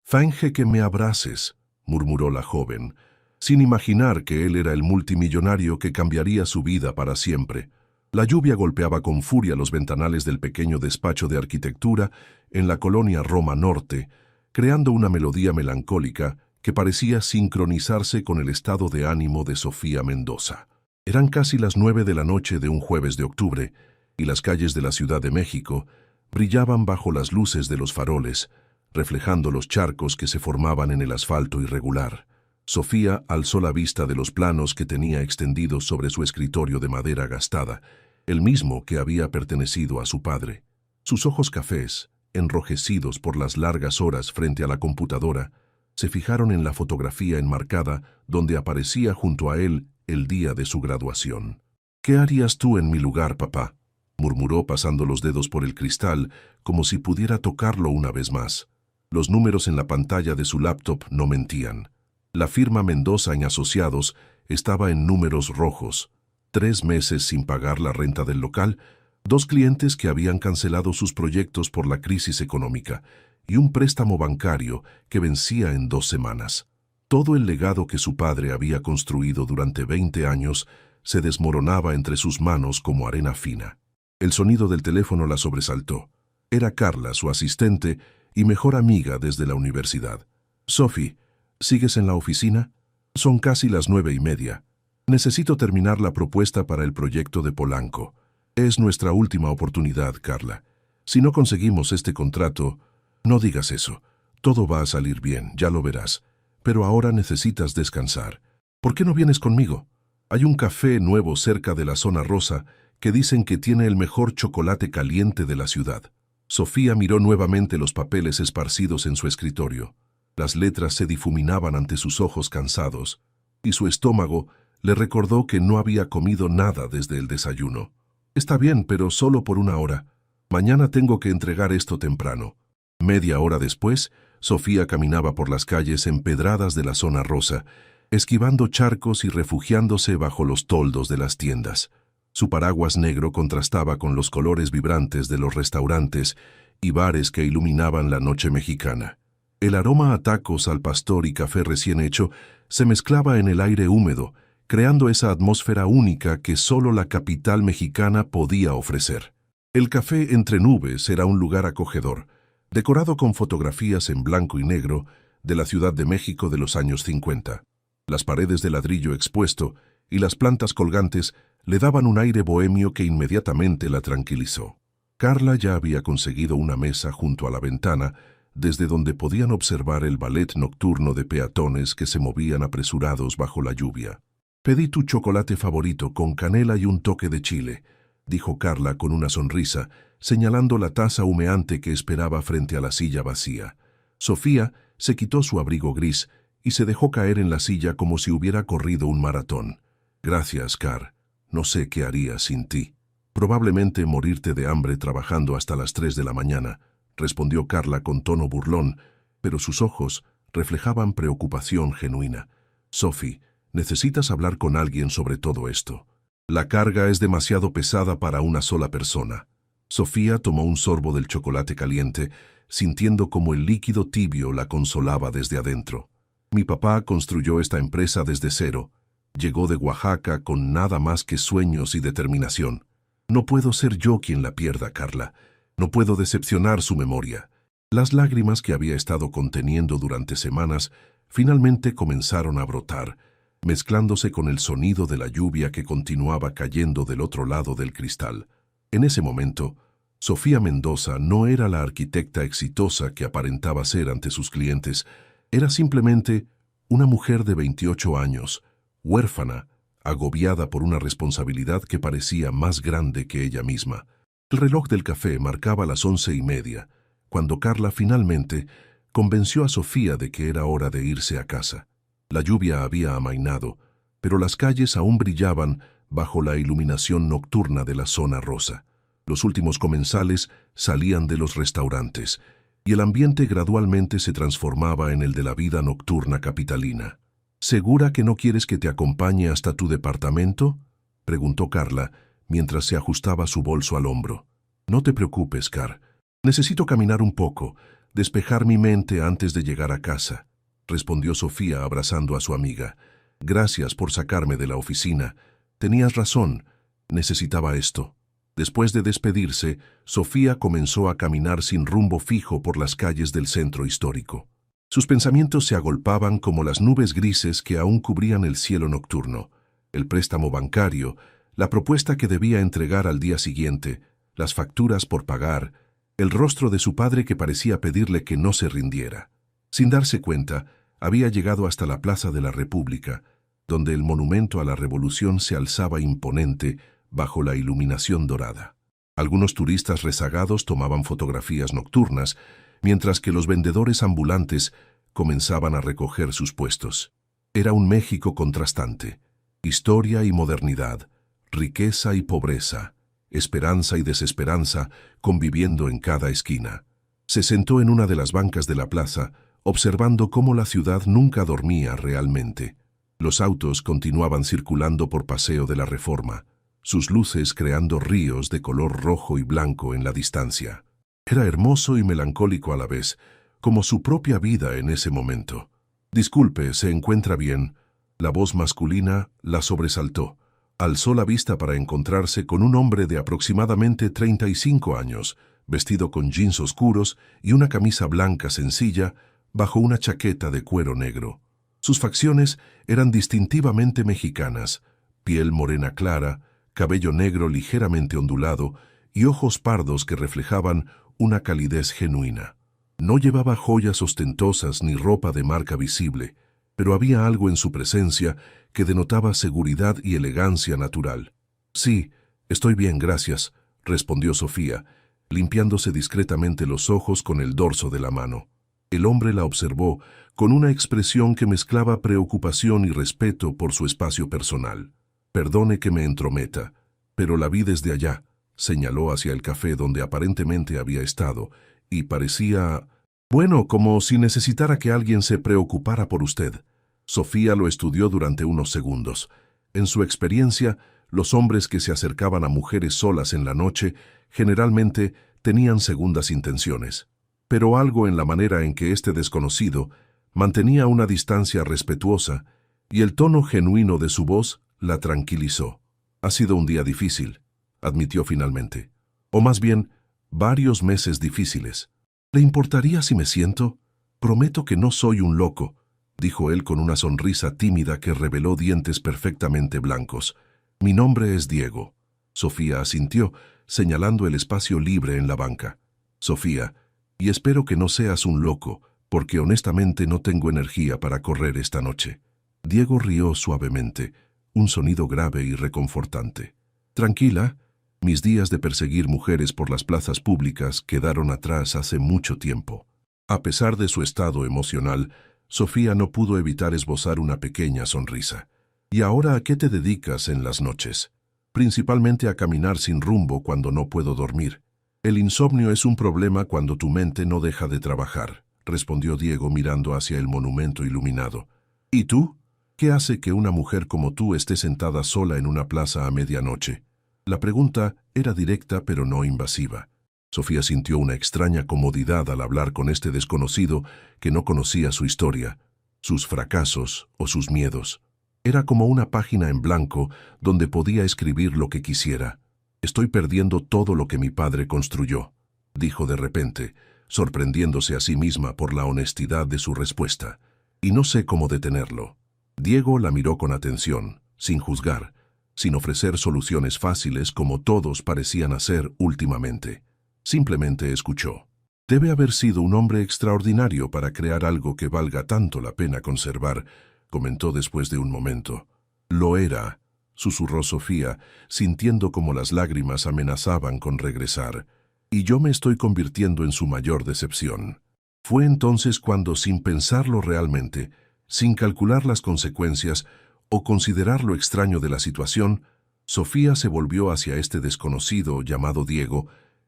Finge que me abraces, murmuró la joven, sin imaginar que él era el multimillonario que cambiaría su vida para siempre. La lluvia golpeaba con furia los ventanales del pequeño despacho de arquitectura en la colonia Roma Norte, creando una melodía melancólica que parecía sincronizarse con el estado de ánimo de Sofía Mendoza. Eran casi las 9 de la noche de un jueves de octubre, y las calles de la Ciudad de México brillaban bajo las luces de los faroles, reflejando los charcos que se formaban en el asfalto irregular. Sofía alzó la vista de los planos que tenía extendidos sobre su escritorio de madera gastada, el mismo que había pertenecido a su padre. Sus ojos cafés, enrojecidos por las largas horas frente a la computadora, se fijaron en la fotografía enmarcada donde aparecía junto a él el día de su graduación. «¿Qué harías tú en mi lugar, papá?», murmuró pasando los dedos por el cristal como si pudiera tocarlo una vez más. Los números en la pantalla de su laptop no mentían. La firma Mendoza y Asociados estaba en números rojos. 3 meses sin pagar la renta del local, 2 clientes que habían cancelado sus proyectos por la crisis económica y un préstamo bancario que vencía en 2 semanas. Todo el legado que su padre había construido durante 20 años se desmoronaba entre sus manos como arena fina. El sonido del teléfono la sobresaltó. Era Carla, su asistente y mejor amiga desde la universidad. «Sophie, ¿sigues en la oficina? Son casi las 9:30. Necesito terminar la propuesta para el proyecto de Polanco. Es nuestra última oportunidad, Carla. Si no conseguimos este contrato, no digas eso. Todo va a salir bien, ya lo verás. Pero ahora necesitas descansar. ¿Por qué no vienes conmigo? Hay un café nuevo cerca de la zona rosa que dicen que tiene el mejor chocolate caliente de la ciudad». Sofía miró nuevamente los papeles esparcidos en su escritorio. Las letras se difuminaban ante sus ojos cansados, y su estómago le recordó que no había comido nada desde el desayuno. «Está bien, pero solo por 1 hora. Mañana tengo que entregar esto temprano». Media hora después, Sofía caminaba por las calles empedradas de la zona rosa, esquivando charcos y refugiándose bajo los toldos de las tiendas. Su paraguas negro contrastaba con los colores vibrantes de los restaurantes y bares que iluminaban la noche mexicana. El aroma a tacos al pastor y café recién hecho se mezclaba en el aire húmedo, creando esa atmósfera única que solo la capital mexicana podía ofrecer. El café Entre Nubes era un lugar acogedor, decorado con fotografías en blanco y negro de la Ciudad de México de los años 50. Las paredes de ladrillo expuesto y las plantas colgantes le daban un aire bohemio que inmediatamente la tranquilizó. Carla ya había conseguido una mesa junto a la ventana, desde donde podían observar el ballet nocturno de peatones que se movían apresurados bajo la lluvia. «Pedí tu chocolate favorito con canela y un toque de chile», dijo Carla con una sonrisa, señalando la taza humeante que esperaba frente a la silla vacía. Sofía se quitó su abrigo gris y se dejó caer en la silla como si hubiera corrido un maratón. «Gracias, Car. No sé qué haría sin ti. Probablemente morirte de hambre trabajando hasta las 3 de la mañana», respondió Carla con tono burlón, pero sus ojos reflejaban preocupación genuina. «Sophie, necesitas hablar con alguien sobre todo esto. La carga es demasiado pesada para una sola persona». Sofía tomó un sorbo del chocolate caliente, sintiendo como el líquido tibio la consolaba desde adentro. «Mi papá construyó esta empresa desde cero. Llegó de Oaxaca con nada más que sueños y determinación. No puedo ser yo quien la pierda, Carla. No puedo decepcionar su memoria». Las lágrimas que había estado conteniendo durante semanas finalmente comenzaron a brotar, mezclándose con el sonido de la lluvia que continuaba cayendo del otro lado del cristal. En ese momento, Sofía Mendoza no era la arquitecta exitosa que aparentaba ser ante sus clientes. Era simplemente una mujer de 28 años, huérfana, agobiada por una responsabilidad que parecía más grande que ella misma. El reloj del café marcaba las 11:30, cuando Carla finalmente convenció a Sofía de que era hora de irse a casa. La lluvia había amainado, pero las calles aún brillaban bajo la iluminación nocturna de la zona rosa. Los últimos comensales salían de los restaurantes, y el ambiente gradualmente se transformaba en el de la vida nocturna capitalina. «¿Segura que no quieres que te acompañe hasta tu departamento?», preguntó Carla, mientras se ajustaba su bolso al hombro. «No te preocupes, Car. Necesito caminar un poco. Despejar mi mente antes de llegar a casa, respondió Sofía abrazando a su amiga. Gracias por sacarme de la oficina. Tenías razón, necesitaba esto. Después de despedirse, Sofía comenzó a caminar sin rumbo fijo por las calles del centro histórico. Sus pensamientos se agolpaban como las nubes grises que aún cubrían el cielo nocturno. El préstamo bancario, la propuesta que debía entregar al día siguiente, las facturas por pagar, el rostro de su padre que parecía pedirle que no se rindiera. Sin darse cuenta, había llegado hasta la Plaza de la República, donde el monumento a la Revolución se alzaba imponente bajo la iluminación dorada. Algunos turistas rezagados tomaban fotografías nocturnas, mientras que los vendedores ambulantes comenzaban a recoger sus puestos. Era un México contrastante, historia y modernidad, riqueza y pobreza, esperanza y desesperanza conviviendo en cada esquina. Se sentó en una de las bancas de la plaza, observando cómo la ciudad nunca dormía realmente. Los autos continuaban circulando por Paseo de la Reforma, sus luces creando ríos de color rojo y blanco en la distancia. Era hermoso y melancólico a la vez, como su propia vida en ese momento. «Disculpe, ¿se encuentra bien?» La voz masculina la sobresaltó. Alzó la vista para encontrarse con un hombre de aproximadamente 35 años, vestido con jeans oscuros y una camisa blanca sencilla bajo una chaqueta de cuero negro. Sus facciones eran distintivamente mexicanas, piel morena clara, cabello negro ligeramente ondulado y ojos pardos que reflejaban una calidez genuina. No llevaba joyas ostentosas ni ropa de marca visible, pero había algo en su presencia que denotaba seguridad y elegancia natural. «Sí, estoy bien, gracias», respondió Sofía, limpiándose discretamente los ojos con el dorso de la mano. El hombre la observó con una expresión que mezclaba preocupación y respeto por su espacio personal. «Perdone que me entrometa, pero la vi desde allá», señaló hacia el café donde aparentemente había estado, y parecía, bueno, como si necesitara que alguien se preocupara por usted. Sofía lo estudió durante unos segundos. En su experiencia, los hombres que se acercaban a mujeres solas en la noche generalmente tenían segundas intenciones. Pero algo en la manera en que este desconocido mantenía una distancia respetuosa y el tono genuino de su voz la tranquilizó. «Ha sido un día difícil», admitió finalmente. «O más bien, varios meses difíciles». «¿Le importaría si me siento? Prometo que no soy un loco», dijo él con una sonrisa tímida que reveló dientes perfectamente blancos. «Mi nombre es Diego». Sofía asintió, señalando el espacio libre en la banca. «Sofía, y espero que no seas un loco, porque honestamente no tengo energía para correr esta noche». Diego rió suavemente, un sonido grave y reconfortante. «Tranquila, mis días de perseguir mujeres por las plazas públicas quedaron atrás hace mucho tiempo». A pesar de su estado emocional, Sofía no pudo evitar esbozar una pequeña sonrisa. «¿Y ahora a qué te dedicas en las noches?» «Principalmente a caminar sin rumbo cuando no puedo dormir. El insomnio es un problema cuando tu mente no deja de trabajar», respondió Diego mirando hacia el monumento iluminado. «¿Y tú? ¿Qué hace que una mujer como tú esté sentada sola en una plaza a medianoche?» La pregunta era directa pero no invasiva. Sofía sintió una extraña comodidad al hablar con este desconocido que no conocía su historia, sus fracasos o sus miedos. Era como una página en blanco donde podía escribir lo que quisiera. «Estoy perdiendo todo lo que mi padre construyó», dijo de repente, sorprendiéndose a sí misma por la honestidad de su respuesta. «Y no sé cómo detenerlo». Diego la miró con atención, sin juzgar, sin ofrecer soluciones fáciles como todos parecían hacer últimamente. Simplemente escuchó. «Debe haber sido un hombre extraordinario para crear algo que valga tanto la pena conservar», comentó después de un momento. «Lo era», susurró Sofía, sintiendo como las lágrimas amenazaban con regresar. «Y yo me estoy convirtiendo en su mayor decepción». Fue entonces cuando, sin pensarlo realmente, sin calcular las consecuencias o considerar lo extraño de la situación, Sofía se volvió hacia este desconocido llamado Diego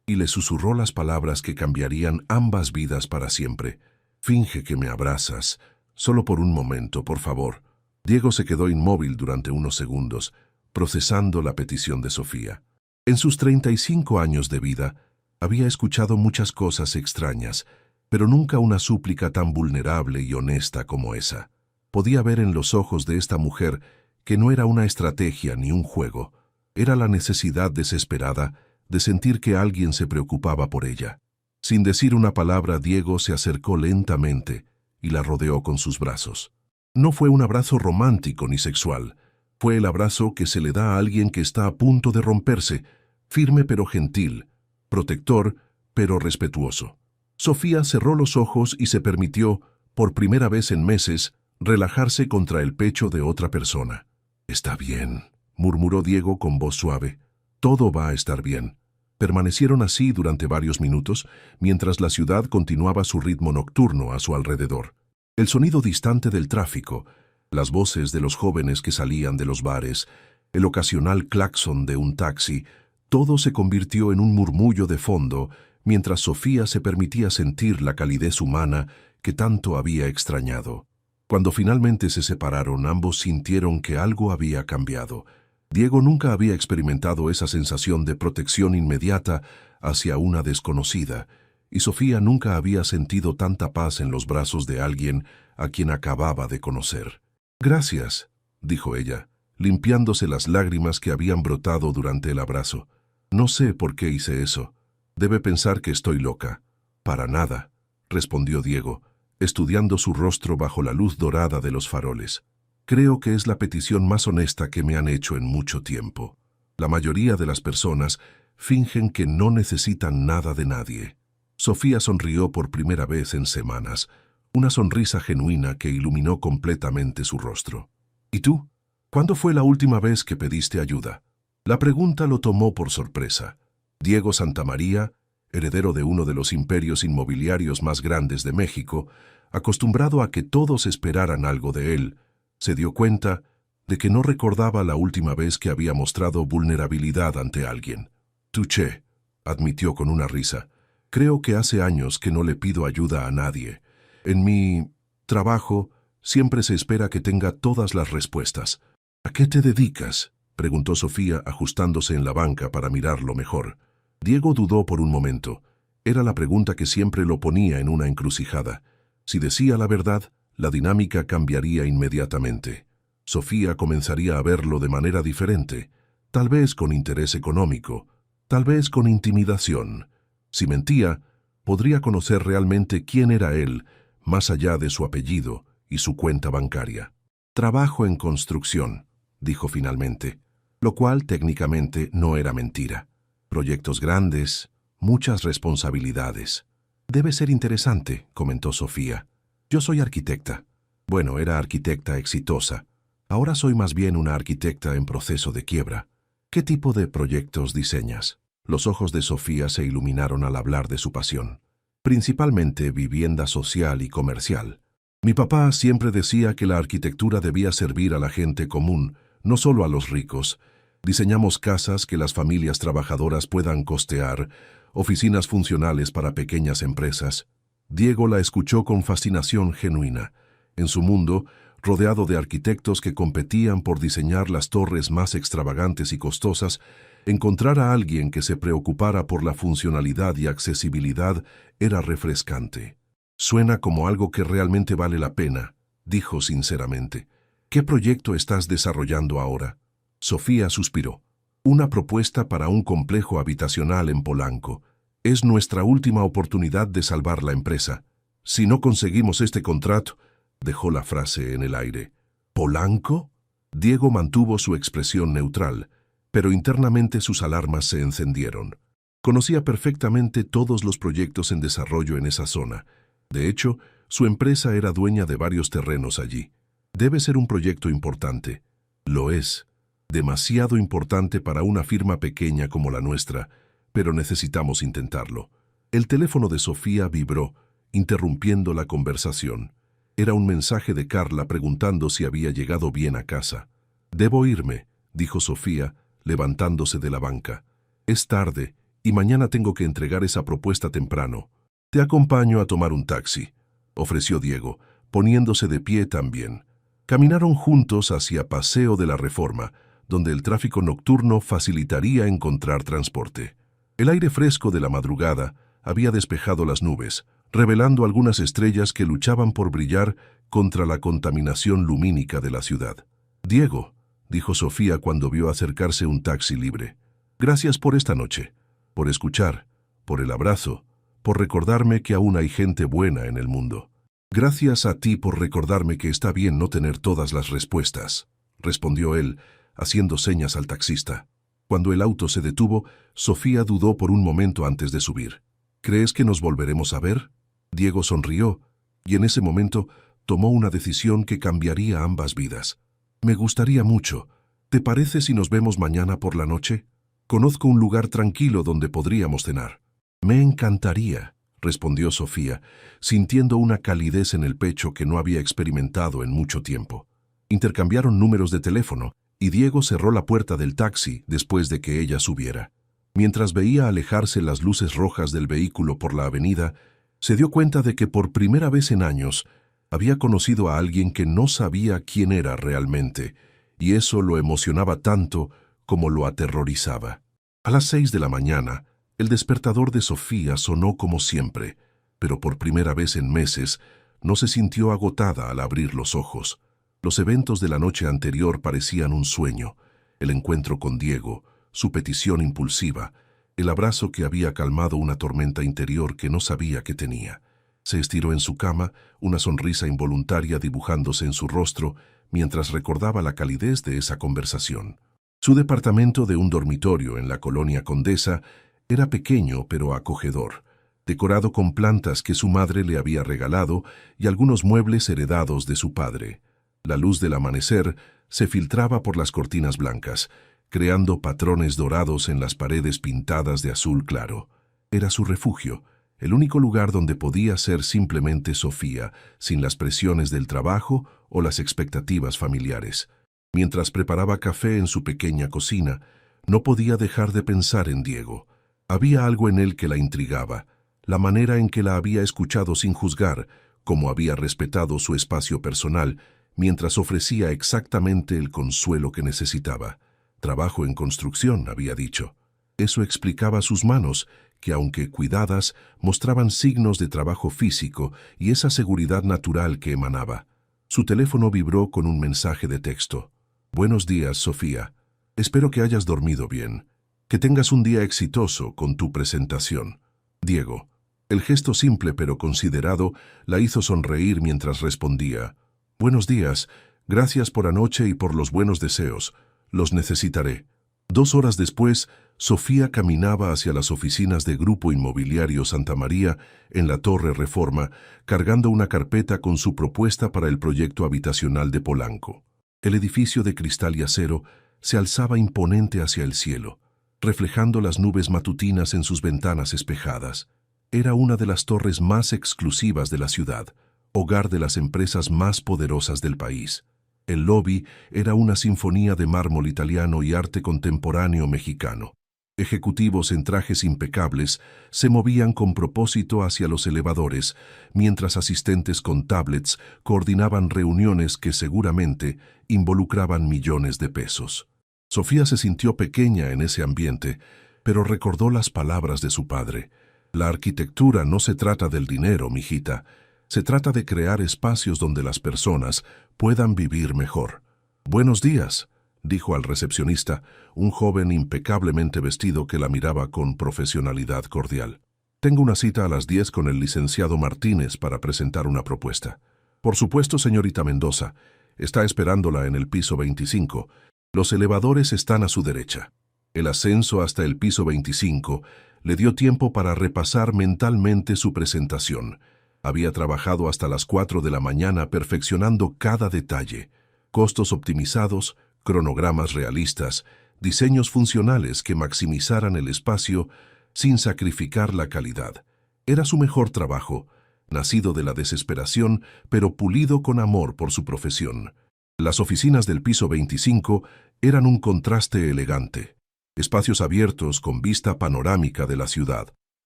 y le susurró las palabras que cambiarían ambas vidas para siempre. «Finge que me abrazas. Solo por un momento, por favor». Diego se quedó inmóvil durante unos segundos, procesando la petición de Sofía. En sus 35 años de vida, había escuchado muchas cosas extrañas, pero nunca una súplica tan vulnerable y honesta como esa. Podía ver en los ojos de esta mujer que no era una estrategia ni un juego, era la necesidad desesperada de sentir que alguien se preocupaba por ella. Sin decir una palabra, Diego se acercó lentamente y la rodeó con sus brazos. No fue un abrazo romántico ni sexual, fue el abrazo que se le da a alguien que está a punto de romperse, firme pero gentil, protector pero respetuoso. Sofía cerró los ojos y se permitió, por primera vez en meses, relajarse contra el pecho de otra persona. «Está bien», murmuró Diego con voz suave. «Todo va a estar bien». Permanecieron así durante varios minutos, mientras la ciudad continuaba su ritmo nocturno a su alrededor. El sonido distante del tráfico, las voces de los jóvenes que salían de los bares, el ocasional claxon de un taxi, todo se convirtió en un murmullo de fondo, mientras Sofía se permitía sentir la calidez humana que tanto había extrañado. Cuando finalmente se separaron, ambos sintieron que algo había cambiado. Diego nunca había experimentado esa sensación de protección inmediata hacia una desconocida, y Sofía nunca había sentido tanta paz en los brazos de alguien a quien acababa de conocer. «Gracias», dijo ella, limpiándose las lágrimas que habían brotado durante el abrazo. «No sé por qué hice eso. Debe pensar que estoy loca». «Para nada», respondió Diego, estudiando su rostro bajo la luz dorada de los faroles. «Creo que es la petición más honesta que me han hecho en mucho tiempo. La mayoría de las personas fingen que no necesitan nada de nadie». Sofía sonrió por primera vez en semanas, una sonrisa genuina que iluminó completamente su rostro. «¿Y tú? ¿Cuándo fue la última vez que pediste ayuda?» La pregunta lo tomó por sorpresa. Diego Santamaría, heredero de uno de los imperios inmobiliarios más grandes de México, acostumbrado a que todos esperaran algo de él, se dio cuenta de que no recordaba la última vez que había mostrado vulnerabilidad ante alguien. «Touché», admitió con una risa. «Creo que hace años que no le pido ayuda a nadie. En mi trabajo siempre se espera que tenga todas las respuestas». «¿A qué te dedicas?», preguntó Sofía, ajustándose en la banca para mirarlo mejor. Diego dudó por un momento. Era la pregunta que siempre lo ponía en una encrucijada. Si decía la verdad, la dinámica cambiaría inmediatamente. Sofía comenzaría a verlo de manera diferente, tal vez con interés económico, tal vez con intimidación. Si mentía, podría conocer realmente quién era él, más allá de su apellido y su cuenta bancaria. «Trabajo en construcción», dijo finalmente, lo cual técnicamente no era mentira. «Proyectos grandes, muchas responsabilidades». «Debe ser interesante», comentó Sofía. «Yo soy arquitecta». Bueno, era arquitecta exitosa. Ahora soy más bien una arquitecta en proceso de quiebra. «¿Qué tipo de proyectos diseñas?». Los ojos de Sofía se iluminaron al hablar de su pasión. «Principalmente vivienda social y comercial. Mi papá siempre decía que la arquitectura debía servir a la gente común, no solo a los ricos. Diseñamos casas que las familias trabajadoras puedan costear, oficinas funcionales para pequeñas empresas». Diego la escuchó con fascinación genuina. En su mundo, rodeado de arquitectos que competían por diseñar las torres más extravagantes y costosas, encontrar a alguien que se preocupara por la funcionalidad y accesibilidad era refrescante. «Suena como algo que realmente vale la pena», dijo sinceramente. «¿Qué proyecto estás desarrollando ahora?». Sofía suspiró. «Una propuesta para un complejo habitacional en Polanco. Es nuestra última oportunidad de salvar la empresa. Si no conseguimos este contrato», dejó la frase en el aire. «¿Polanco?». Diego mantuvo su expresión neutral, pero internamente sus alarmas se encendieron. Conocía perfectamente todos los proyectos en desarrollo en esa zona. De hecho, su empresa era dueña de varios terrenos allí. «Debe ser un proyecto importante». «Lo es. Demasiado importante para una firma pequeña como la nuestra, pero necesitamos intentarlo». El teléfono de Sofía vibró, interrumpiendo la conversación. Era un mensaje de Carla preguntando si había llegado bien a casa. «Debo irme», dijo Sofía, levantándose de la banca. «Es tarde y mañana tengo que entregar esa propuesta temprano». «Te acompaño a tomar un taxi», ofreció Diego, poniéndose de pie también. Caminaron juntos hacia Paseo de la Reforma, donde el tráfico nocturno facilitaría encontrar transporte. El aire fresco de la madrugada había despejado las nubes, revelando algunas estrellas que luchaban por brillar contra la contaminación lumínica de la ciudad. «Diego», dijo Sofía cuando vio acercarse un taxi libre. «Gracias por esta noche, por escuchar, por el abrazo, por recordarme que aún hay gente buena en el mundo». «Gracias a ti por recordarme que está bien no tener todas las respuestas», respondió él, haciendo señas al taxista. Cuando el auto se detuvo, Sofía dudó por un momento antes de subir. «¿Crees que nos volveremos a ver?». Diego sonrió, y en ese momento tomó una decisión que cambiaría ambas vidas. «Me gustaría mucho. ¿Te parece si nos vemos mañana por la noche? Conozco un lugar tranquilo donde podríamos cenar». «Me encantaría», respondió Sofía, sintiendo una calidez en el pecho que no había experimentado en mucho tiempo. Intercambiaron números de teléfono, y Diego cerró la puerta del taxi después de que ella subiera. Mientras veía alejarse las luces rojas del vehículo por la avenida, se dio cuenta de que por primera vez en años había conocido a alguien que no sabía quién era realmente, y eso lo emocionaba tanto como lo aterrorizaba. A las 6 de la mañana, el despertador de Sofía sonó como siempre, pero por primera vez en meses no se sintió agotada al abrir los ojos. Los eventos de la noche anterior parecían un sueño: el encuentro con Diego, su petición impulsiva, el abrazo que había calmado una tormenta interior que no sabía que tenía. Se estiró en su cama, una sonrisa involuntaria dibujándose en su rostro mientras recordaba la calidez de esa conversación. Su departamento de un dormitorio en la colonia Condesa era pequeño pero acogedor, decorado con plantas que su madre le había regalado y algunos muebles heredados de su padre. La luz del amanecer se filtraba por las cortinas blancas, creando patrones dorados en las paredes pintadas de azul claro. Era su refugio, el único lugar donde podía ser simplemente Sofía, sin las presiones del trabajo o las expectativas familiares. Mientras preparaba café en su pequeña cocina, no podía dejar de pensar en Diego. Había algo en él que la intrigaba, la manera en que la había escuchado sin juzgar, cómo había respetado su espacio personal, mientras ofrecía exactamente el consuelo que necesitaba. «Trabajo en construcción», había dicho. Eso explicaba sus manos, que aunque cuidadas, mostraban signos de trabajo físico y esa seguridad natural que emanaba. Su teléfono vibró con un mensaje de texto. «Buenos días, Sofía. Espero que hayas dormido bien. Que tengas un día exitoso con tu presentación. Diego». El gesto simple pero considerado la hizo sonreír mientras respondía: «Buenos días. Gracias por anoche y por los buenos deseos. Los necesitaré». 2 horas después, Sofía caminaba hacia las oficinas de Grupo Inmobiliario Santa María en la Torre Reforma, cargando una carpeta con su propuesta para el proyecto habitacional de Polanco. El edificio de cristal y acero se alzaba imponente hacia el cielo, reflejando las nubes matutinas en sus ventanas espejadas. Era una de las torres más exclusivas de la ciudad, hogar de las empresas más poderosas del país. El lobby era una sinfonía de mármol italiano y arte contemporáneo mexicano. Ejecutivos en trajes impecables se movían con propósito hacia los elevadores, mientras asistentes con tablets coordinaban reuniones que seguramente involucraban millones de pesos. Sofía se sintió pequeña en ese ambiente, pero recordó las palabras de su padre. «La arquitectura no se trata del dinero, mijita. Se trata de crear espacios donde las personas puedan vivir mejor». «Buenos días», dijo al recepcionista, un joven impecablemente vestido que la miraba con profesionalidad cordial. «Tengo una cita a las 10 con el licenciado Martínez para presentar una propuesta». «Por supuesto, señorita Mendoza. Está esperándola en el piso 25. Los elevadores están a su derecha». El ascenso hasta el piso 25 le dio tiempo para repasar mentalmente su presentación. Había trabajado hasta las 4 de la mañana perfeccionando cada detalle: costos optimizados, cronogramas realistas, diseños funcionales que maximizaran el espacio sin sacrificar la calidad. Era su mejor trabajo, nacido de la desesperación, pero pulido con amor por su profesión. Las oficinas del piso 25 eran un contraste elegante. Espacios abiertos con vista panorámica de la ciudad,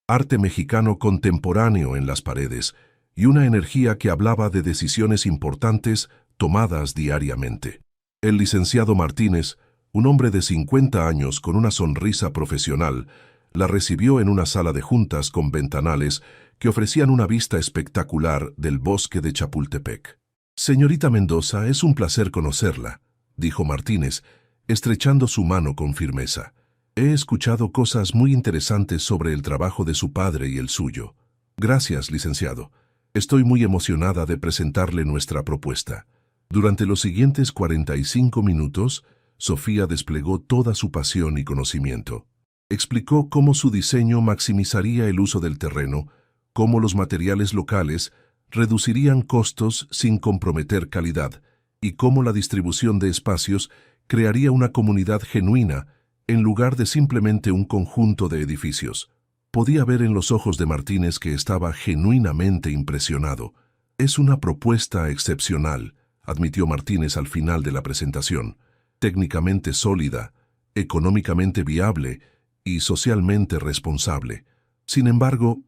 arte mexicano contemporáneo en las paredes y una energía que hablaba de decisiones importantes tomadas diariamente. El licenciado Martínez, un hombre de 50 años con una sonrisa profesional, la recibió en una sala de juntas con ventanales que ofrecían una vista espectacular del bosque de Chapultepec. «Señorita Mendoza, es un placer conocerla», dijo Martínez, estrechando su mano con firmeza. «He escuchado cosas muy interesantes sobre el trabajo de su padre y el suyo. Gracias, licenciado. Estoy muy emocionada de presentarle nuestra propuesta». Durante los siguientes 45 minutos, Sofía desplegó toda su pasión y conocimiento. Explicó cómo su diseño maximizaría el uso del terreno, cómo los materiales locales reducirían costos sin comprometer calidad y cómo la distribución de espacios crearía una comunidad genuina en lugar de simplemente un conjunto de edificios. Podía ver en los ojos de Martínez que estaba genuinamente impresionado. «Es una propuesta excepcional», admitió Martínez al final de la presentación. «Técnicamente sólida, económicamente viable y socialmente responsable». Sin embargo,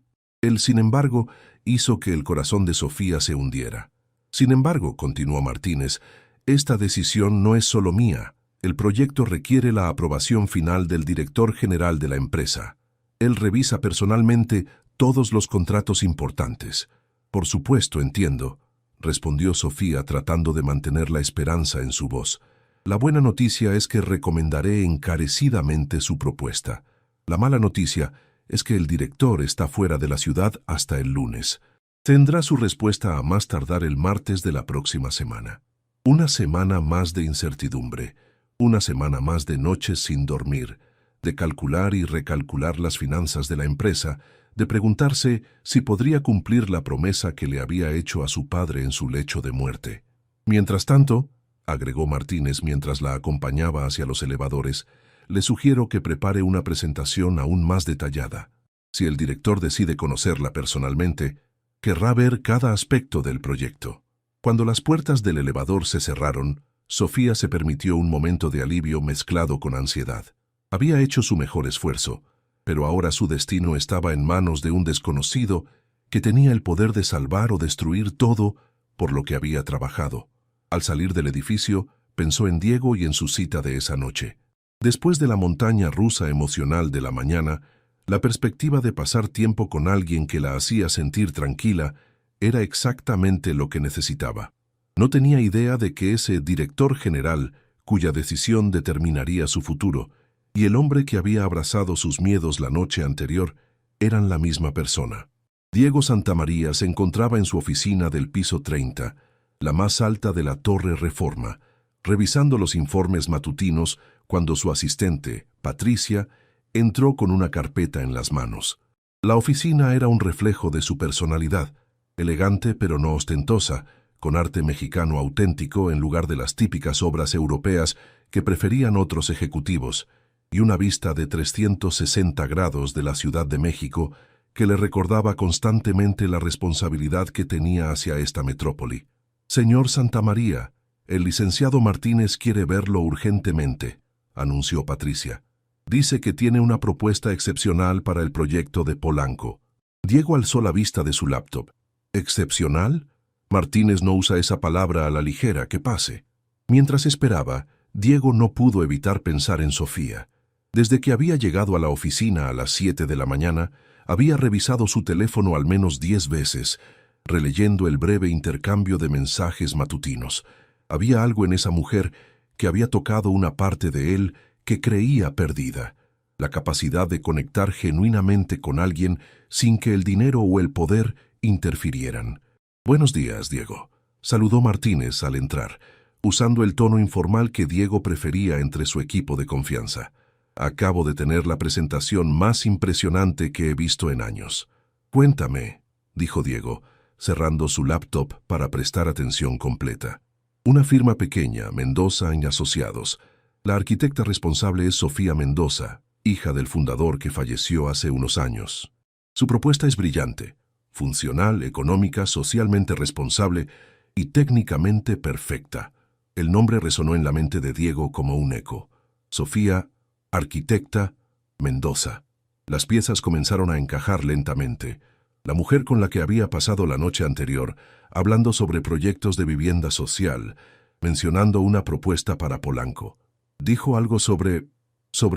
hizo que el corazón de Sofía se hundiera. «Sin embargo», continuó Martínez, «esta decisión no es solo mía. El proyecto requiere la aprobación final del director general de la empresa. Él revisa personalmente todos los contratos importantes». «Por supuesto, entiendo», respondió Sofía tratando de mantener la esperanza en su voz. «La buena noticia es que recomendaré encarecidamente su propuesta. La mala noticia es que el director está fuera de la ciudad hasta el lunes. Tendrá su respuesta a más tardar el martes de la próxima semana». Una semana más de incertidumbre, una semana más de noches sin dormir, de calcular y recalcular las finanzas de la empresa, de preguntarse si podría cumplir la promesa que le había hecho a su padre en su lecho de muerte. «Mientras tanto», agregó Martínez mientras la acompañaba hacia los elevadores, «le sugiero que prepare una presentación aún más detallada. Si el director decide conocerla personalmente, querrá ver cada aspecto del proyecto». Cuando las puertas del elevador se cerraron, Sofía se permitió un momento de alivio mezclado con ansiedad. Había hecho su mejor esfuerzo, pero ahora su destino estaba en manos de un desconocido que tenía el poder de salvar o destruir todo por lo que había trabajado. Al salir del edificio, pensó en Diego y en su cita de esa noche. Después de la montaña rusa emocional de la mañana, la perspectiva de pasar tiempo con alguien que la hacía sentir tranquila era exactamente lo que necesitaba. No tenía idea de que ese director general, cuya decisión determinaría su futuro, y el hombre que había abrazado sus miedos la noche anterior, eran la misma persona. Diego Santamaría se encontraba en su oficina del piso 30, la más alta de la Torre Reforma, revisando los informes matutinos cuando su asistente, Patricia, entró con una carpeta en las manos. La oficina era un reflejo de su personalidad, elegante pero no ostentosa, con arte mexicano auténtico en lugar de las típicas obras europeas que preferían otros ejecutivos, y una vista de 360 grados de la Ciudad de México que le recordaba constantemente la responsabilidad que tenía hacia esta metrópoli. «Señor Santamaría, el licenciado Martínez quiere verlo urgentemente», anunció Patricia. «Dice que tiene una propuesta excepcional para el proyecto de Polanco». Diego alzó la vista de su laptop. «¿Excepcional? Martínez no usa esa palabra a la ligera, que pase». Mientras esperaba, Diego no pudo evitar pensar en Sofía. Desde que había llegado a la oficina a las 7 de la mañana, había revisado su teléfono al menos 10 veces, releyendo el breve intercambio de mensajes matutinos. Había algo en esa mujer que había tocado una parte de él que creía perdida, la capacidad de conectar genuinamente con alguien sin que el dinero o el poder interfirieran. «Buenos días, Diego», saludó Martínez al entrar, usando el tono informal que Diego prefería entre su equipo de confianza. «Acabo de tener la presentación más impresionante que he visto en años». «Cuéntame», dijo Diego, cerrando su laptop para prestar atención completa. «Una firma pequeña, Mendoza y Asociados. La arquitecta responsable es Sofía Mendoza, hija del fundador que falleció hace unos años. Su propuesta es brillante, funcional, económica, socialmente responsable y técnicamente perfecta». El nombre resonó en la mente de Diego como un eco. Sofía, arquitecta, Mendoza. Las piezas comenzaron a encajar lentamente. La mujer con la que había pasado la noche anterior, hablando sobre proyectos de vivienda social, mencionando una propuesta para Polanco. ¿Dijo algo sobre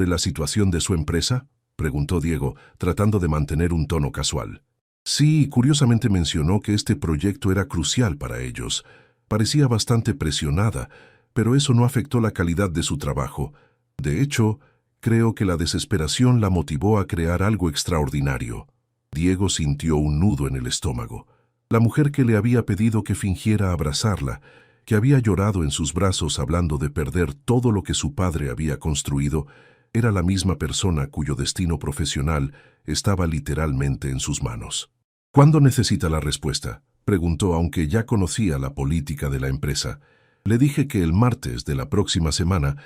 la situación de su empresa?, preguntó Diego, tratando de mantener un tono casual. Sí, curiosamente mencionó que este proyecto era crucial para ellos. Parecía bastante presionada, pero eso no afectó la calidad de su trabajo. De hecho, creo que la desesperación la motivó a crear algo extraordinario. Diego sintió un nudo en el estómago. La mujer que le había pedido que fingiera abrazarla, que había llorado en sus brazos hablando de perder todo lo que su padre había construido, era la misma persona cuyo destino profesional estaba literalmente en sus manos. ¿Cuándo necesita la respuesta?, preguntó, aunque ya conocía la política de la empresa. Le dije que el martes de la próxima semana,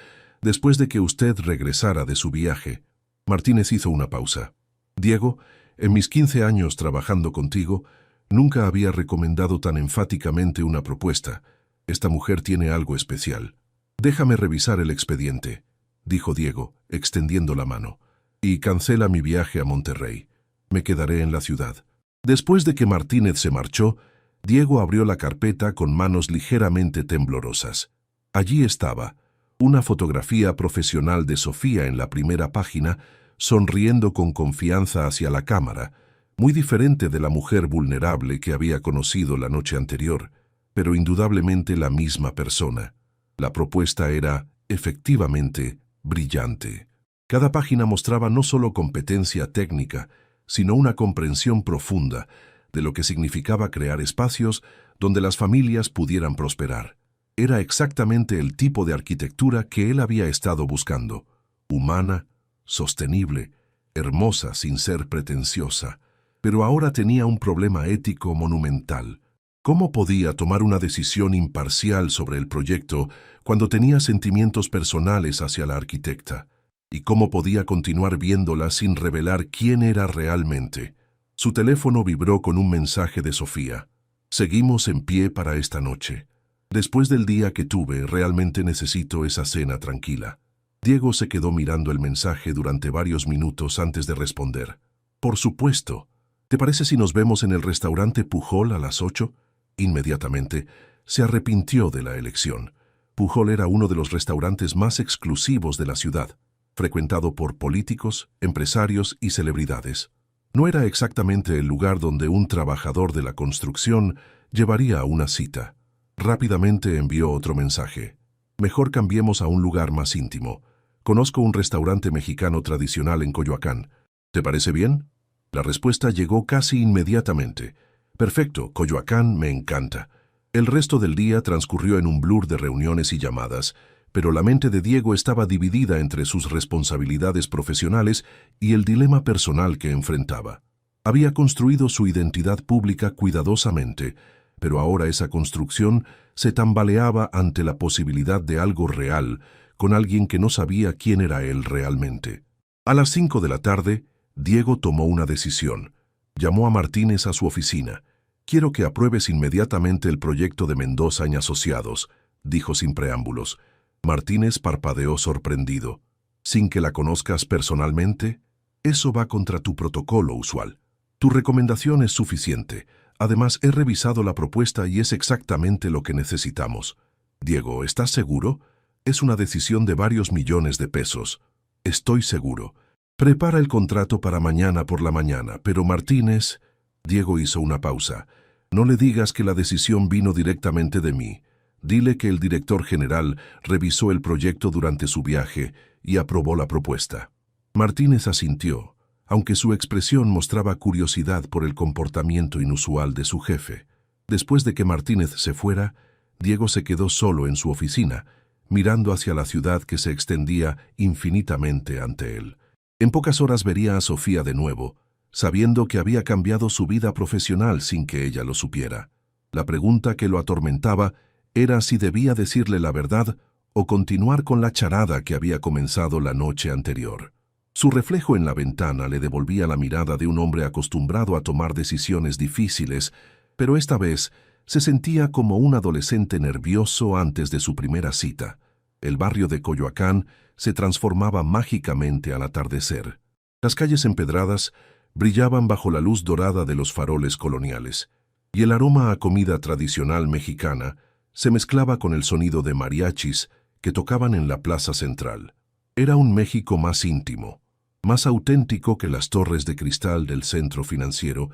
después de que usted regresara de su viaje. Martínez hizo una pausa. Diego, en mis 15 años trabajando contigo, nunca había recomendado tan enfáticamente una propuesta. Esta mujer tiene algo especial. Déjame revisar el expediente, dijo Diego, extendiendo la mano. Y cancela mi viaje a Monterrey. Me quedaré en la ciudad. Después de que Martínez se marchó, Diego abrió la carpeta con manos ligeramente temblorosas. Allí estaba, una fotografía profesional de Sofía en la primera página, sonriendo con confianza hacia la cámara, muy diferente de la mujer vulnerable que había conocido la noche anterior, pero indudablemente la misma persona. La propuesta era, efectivamente, brillante. Cada página mostraba no solo competencia técnica, sino una comprensión profunda de lo que significaba crear espacios donde las familias pudieran prosperar. Era exactamente el tipo de arquitectura que él había estado buscando: humana, sostenible, hermosa sin ser pretenciosa. Pero ahora tenía un problema ético monumental. ¿Cómo podía tomar una decisión imparcial sobre el proyecto cuando tenía sentimientos personales hacia la arquitecta? ¿Y cómo podía continuar viéndola sin revelar quién era realmente? Su teléfono vibró con un mensaje de Sofía. Seguimos en pie para esta noche. Después del día que tuve, realmente necesito esa cena tranquila. Diego se quedó mirando el mensaje durante varios minutos antes de responder. Por supuesto. ¿Te parece si nos vemos en el restaurante Pujol a las 8? Inmediatamente se arrepintió de la elección. Pujol era uno de los restaurantes más exclusivos de la ciudad, frecuentado por políticos, empresarios y celebridades. No era exactamente el lugar donde un trabajador de la construcción llevaría una cita. Rápidamente envió otro mensaje. Mejor cambiemos a un lugar más íntimo. Conozco un restaurante mexicano tradicional en Coyoacán. ¿Te parece bien? La respuesta llegó casi inmediatamente. Perfecto, Coyoacán me encanta. El resto del día transcurrió en un blur de reuniones y llamadas, pero la mente de Diego estaba dividida entre sus responsabilidades profesionales y el dilema personal que enfrentaba. Había construido su identidad pública cuidadosamente, pero ahora esa construcción se tambaleaba ante la posibilidad de algo real, con alguien que no sabía quién era él realmente. A las 5 de la tarde, Diego tomó una decisión. Llamó a Martínez a su oficina. «Quiero que apruebes inmediatamente el proyecto de Mendoza y Asociados», dijo sin preámbulos. Martínez parpadeó sorprendido. «¿Sin que la conozcas personalmente? Eso va contra tu protocolo usual. Tu recomendación es suficiente. Además, he revisado la propuesta y es exactamente lo que necesitamos». «Diego, ¿estás seguro? Es una decisión de varios millones de pesos». «Estoy seguro. Prepara el contrato para mañana por la mañana, pero Martínez...» Diego hizo una pausa. «No le digas que la decisión vino directamente de mí. Dile que el director general revisó el proyecto durante su viaje y aprobó la propuesta». Martínez asintió, aunque su expresión mostraba curiosidad por el comportamiento inusual de su jefe. Después de que Martínez se fuera, Diego se quedó solo en su oficina, mirando hacia la ciudad que se extendía infinitamente ante él. En pocas horas vería a Sofía de nuevo, sabiendo que había cambiado su vida profesional sin que ella lo supiera. La pregunta que lo atormentaba era si debía decirle la verdad o continuar con la charada que había comenzado la noche anterior. Su reflejo en la ventana le devolvía la mirada de un hombre acostumbrado a tomar decisiones difíciles, pero esta vez se sentía como un adolescente nervioso antes de su primera cita. El barrio de Coyoacán se transformaba mágicamente al atardecer. Las calles empedradas brillaban bajo la luz dorada de los faroles coloniales, y el aroma a comida tradicional mexicana se mezclaba con el sonido de mariachis que tocaban en la plaza central. Era un México más íntimo, más auténtico que las torres de cristal del centro financiero,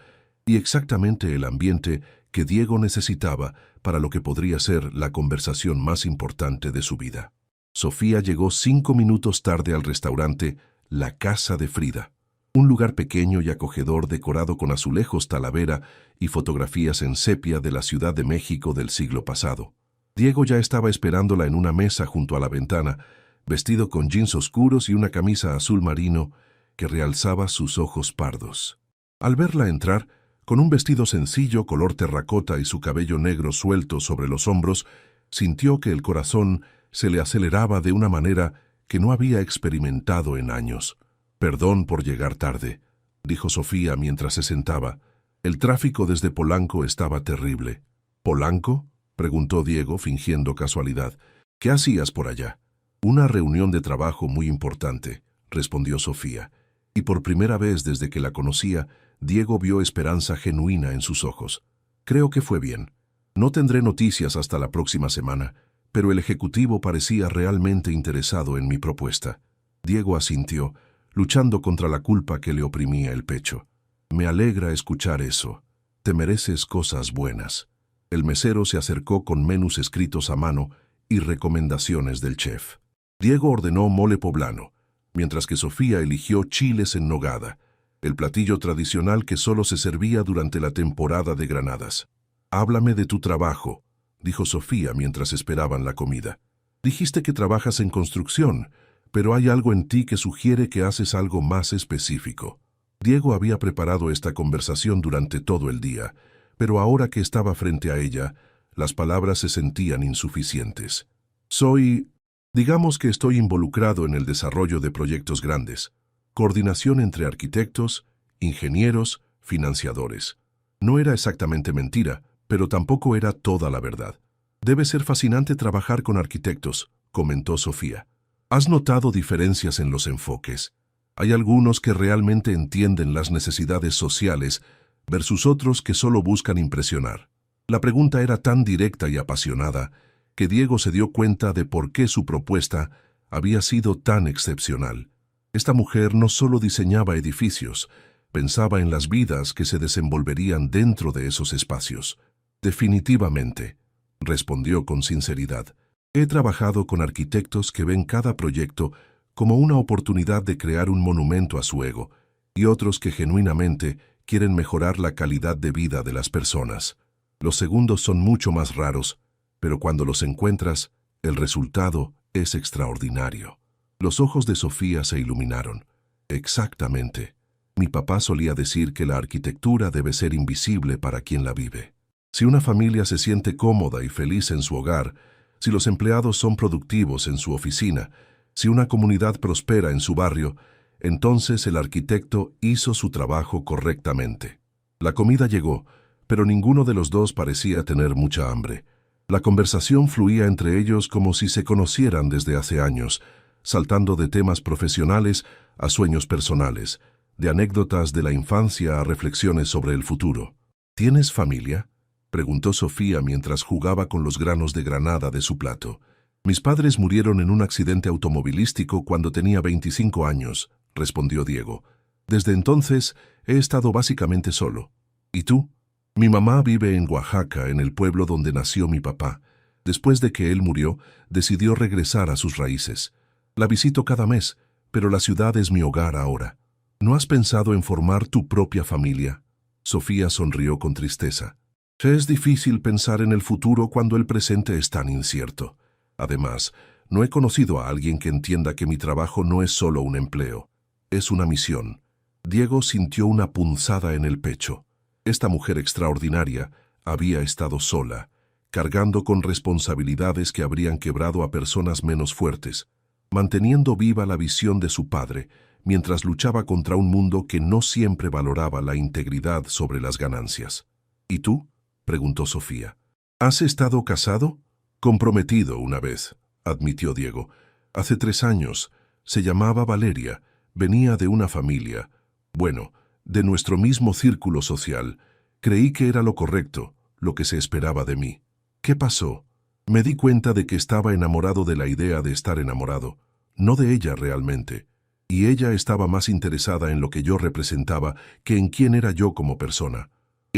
y exactamente el ambiente que Diego necesitaba para lo que podría ser la conversación más importante de su vida. Sofía llegó 5 minutos tarde al restaurante La Casa de Frida, un lugar pequeño y acogedor decorado con azulejos talavera y fotografías en sepia de la Ciudad de México del siglo pasado. Diego ya estaba esperándola en una mesa junto a la ventana, vestido con jeans oscuros y una camisa azul marino que realzaba sus ojos pardos. Al verla entrar, con un vestido sencillo color terracota y su cabello negro suelto sobre los hombros, sintió que el corazón se le aceleraba de una manera que no había experimentado en años. «Perdón por llegar tarde», dijo Sofía mientras se sentaba. El tráfico desde Polanco estaba terrible. «¿Polanco?», preguntó Diego, fingiendo casualidad. «¿Qué hacías por allá?» «Una reunión de trabajo muy importante», respondió Sofía. Y por primera vez desde que la conocía, Diego vio esperanza genuina en sus ojos. «Creo que fue bien. No tendré noticias hasta la próxima semana, pero el ejecutivo parecía realmente interesado en mi propuesta». Diego asintió, luchando contra la culpa que le oprimía el pecho. «Me alegra escuchar eso. Te mereces cosas buenas». El mesero se acercó con menús escritos a mano y recomendaciones del chef. Diego ordenó mole poblano, mientras que Sofía eligió chiles en nogada, el platillo tradicional que solo se servía durante la temporada de granadas. «Háblame de tu trabajo», dijo Sofía mientras esperaban la comida. «Dijiste que trabajas en construcción, pero hay algo en ti que sugiere que haces algo más específico». Diego había preparado esta conversación durante todo el día, pero ahora que estaba frente a ella, las palabras se sentían insuficientes. Digamos que estoy involucrado en el desarrollo de proyectos grandes, coordinación entre arquitectos, ingenieros, financiadores. No era exactamente mentira, pero tampoco era toda la verdad. «Debe ser fascinante trabajar con arquitectos», comentó Sofía. «¿Has notado diferencias en los enfoques? Hay algunos que realmente entienden las necesidades sociales versus otros que solo buscan impresionar». La pregunta era tan directa y apasionada que Diego se dio cuenta de por qué su propuesta había sido tan excepcional. Esta mujer no solo diseñaba edificios, pensaba en las vidas que se desenvolverían dentro de esos espacios. «Definitivamente», respondió con sinceridad. «He trabajado con arquitectos que ven cada proyecto como una oportunidad de crear un monumento a su ego, y otros que genuinamente quieren mejorar la calidad de vida de las personas. Los segundos son mucho más raros, pero cuando los encuentras, el resultado es extraordinario». Los ojos de Sofía se iluminaron. «Exactamente. Mi papá solía decir que la arquitectura debe ser invisible para quien la vive. Si una familia se siente cómoda y feliz en su hogar, si los empleados son productivos en su oficina, si una comunidad prospera en su barrio, entonces el arquitecto hizo su trabajo correctamente». La comida llegó, pero ninguno de los dos parecía tener mucha hambre. La conversación fluía entre ellos como si se conocieran desde hace años, saltando de temas profesionales a sueños personales, de anécdotas de la infancia a reflexiones sobre el futuro. «¿Tienes familia?», preguntó Sofía mientras jugaba con los granos de granada de su plato. «Mis padres murieron en un accidente automovilístico cuando tenía 25 años», respondió Diego. «Desde entonces he estado básicamente solo. ¿Y tú?». «Mi mamá vive en Oaxaca, en el pueblo donde nació mi papá. Después de que él murió, decidió regresar a sus raíces. La visito cada mes, pero la ciudad es mi hogar ahora». «¿No has pensado en formar tu propia familia?». Sofía sonrió con tristeza. «Es difícil pensar en el futuro cuando el presente es tan incierto. Además, no he conocido a alguien que entienda que mi trabajo no es solo un empleo, es una misión». Diego sintió una punzada en el pecho. Esta mujer extraordinaria había estado sola, cargando con responsabilidades que habrían quebrado a personas menos fuertes, manteniendo viva la visión de su padre, mientras luchaba contra un mundo que no siempre valoraba la integridad sobre las ganancias. «¿Y tú?», preguntó Sofía. «¿Has estado casado?». «Comprometido una vez», admitió Diego. «Hace 3 años. Se llamaba Valeria. Venía de una familia. Bueno, de nuestro mismo círculo social. Creí que era lo correcto, lo que se esperaba de mí». «¿Qué pasó?». «Me di cuenta de que estaba enamorado de la idea de estar enamorado, no de ella realmente. Y ella estaba más interesada en lo que yo representaba que en quién era yo como persona.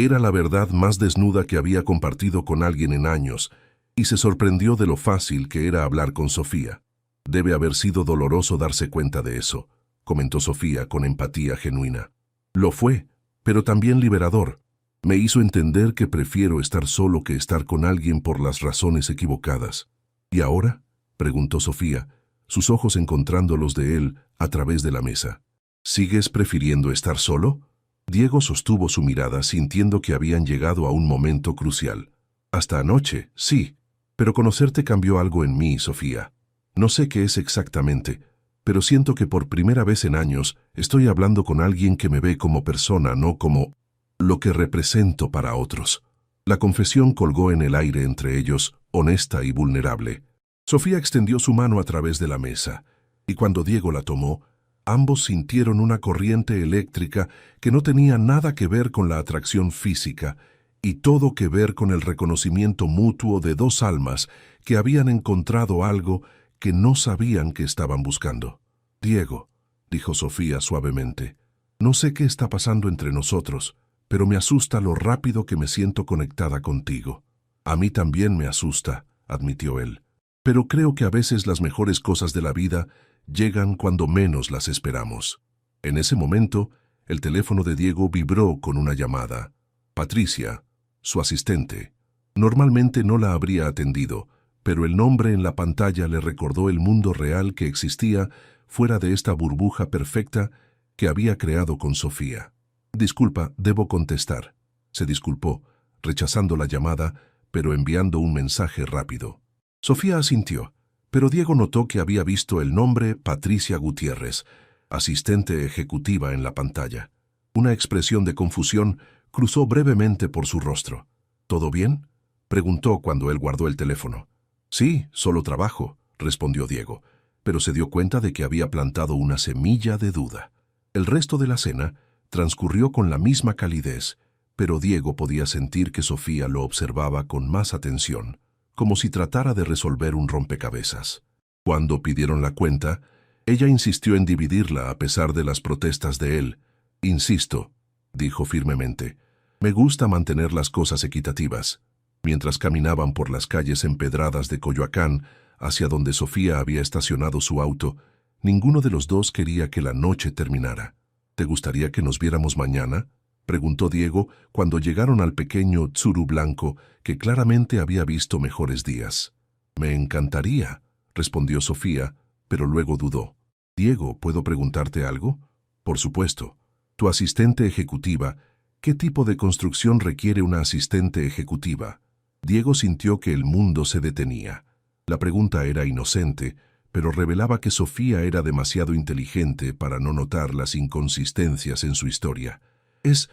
Era la verdad más desnuda que había compartido con alguien en años, y se sorprendió de lo fácil que era hablar con Sofía. Debe haber sido doloroso darse cuenta de eso, comentó Sofía con empatía genuina. Lo fue, pero también liberador. Me hizo entender que prefiero estar solo que estar con alguien por las razones equivocadas. ¿Y ahora?, preguntó Sofía, sus ojos encontrando los de él a través de la mesa. ¿Sigues prefiriendo estar solo? Diego sostuvo su mirada sintiendo que habían llegado a un momento crucial. Hasta anoche, sí, pero conocerte cambió algo en mí, Sofía. No sé qué es exactamente, pero siento que por primera vez en años estoy hablando con alguien que me ve como persona, no como lo que represento para otros. La confesión colgó en el aire entre ellos, honesta y vulnerable. Sofía extendió su mano a través de la mesa, y cuando Diego la tomó, ambos sintieron una corriente eléctrica que no tenía nada que ver con la atracción física y todo que ver con el reconocimiento mutuo de dos almas que habían encontrado algo que no sabían que estaban buscando. «Diego», dijo Sofía suavemente, «no sé qué está pasando entre nosotros, pero me asusta lo rápido que me siento conectada contigo». «A mí también me asusta», admitió él, «pero creo que a veces las mejores cosas de la vida llegan cuando menos las esperamos». En ese momento, el teléfono de Diego vibró con una llamada. Patricia, su asistente. Normalmente no la habría atendido, pero el nombre en la pantalla le recordó el mundo real que existía fuera de esta burbuja perfecta que había creado con Sofía. «Disculpa, debo contestar», se disculpó, rechazando la llamada, pero enviando un mensaje rápido. Sofía asintió, pero Diego notó que había visto el nombre Patricia Gutiérrez, asistente ejecutiva en la pantalla. Una expresión de confusión cruzó brevemente por su rostro. «¿Todo bien?», preguntó cuando él guardó el teléfono. «Sí, solo trabajo», respondió Diego, pero se dio cuenta de que había plantado una semilla de duda. El resto de la cena transcurrió con la misma calidez, pero Diego podía sentir que Sofía lo observaba con más atención, como si tratara de resolver un rompecabezas. Cuando pidieron la cuenta, ella insistió en dividirla a pesar de las protestas de él. «Insisto», dijo firmemente, «me gusta mantener las cosas equitativas». Mientras caminaban por las calles empedradas de Coyoacán, hacia donde Sofía había estacionado su auto, ninguno de los dos quería que la noche terminara. «¿Te gustaría que nos viéramos mañana?», preguntó Diego cuando llegaron al pequeño Tsuru blanco que claramente había visto mejores días. «Me encantaría», respondió Sofía, pero luego dudó. «Diego, ¿puedo preguntarte algo?». «Por supuesto. Tu asistente ejecutiva, ¿qué tipo de construcción requiere una asistente ejecutiva?». Diego sintió que el mundo se detenía. La pregunta era inocente, pero revelaba que Sofía era demasiado inteligente para no notar las inconsistencias en su historia. Es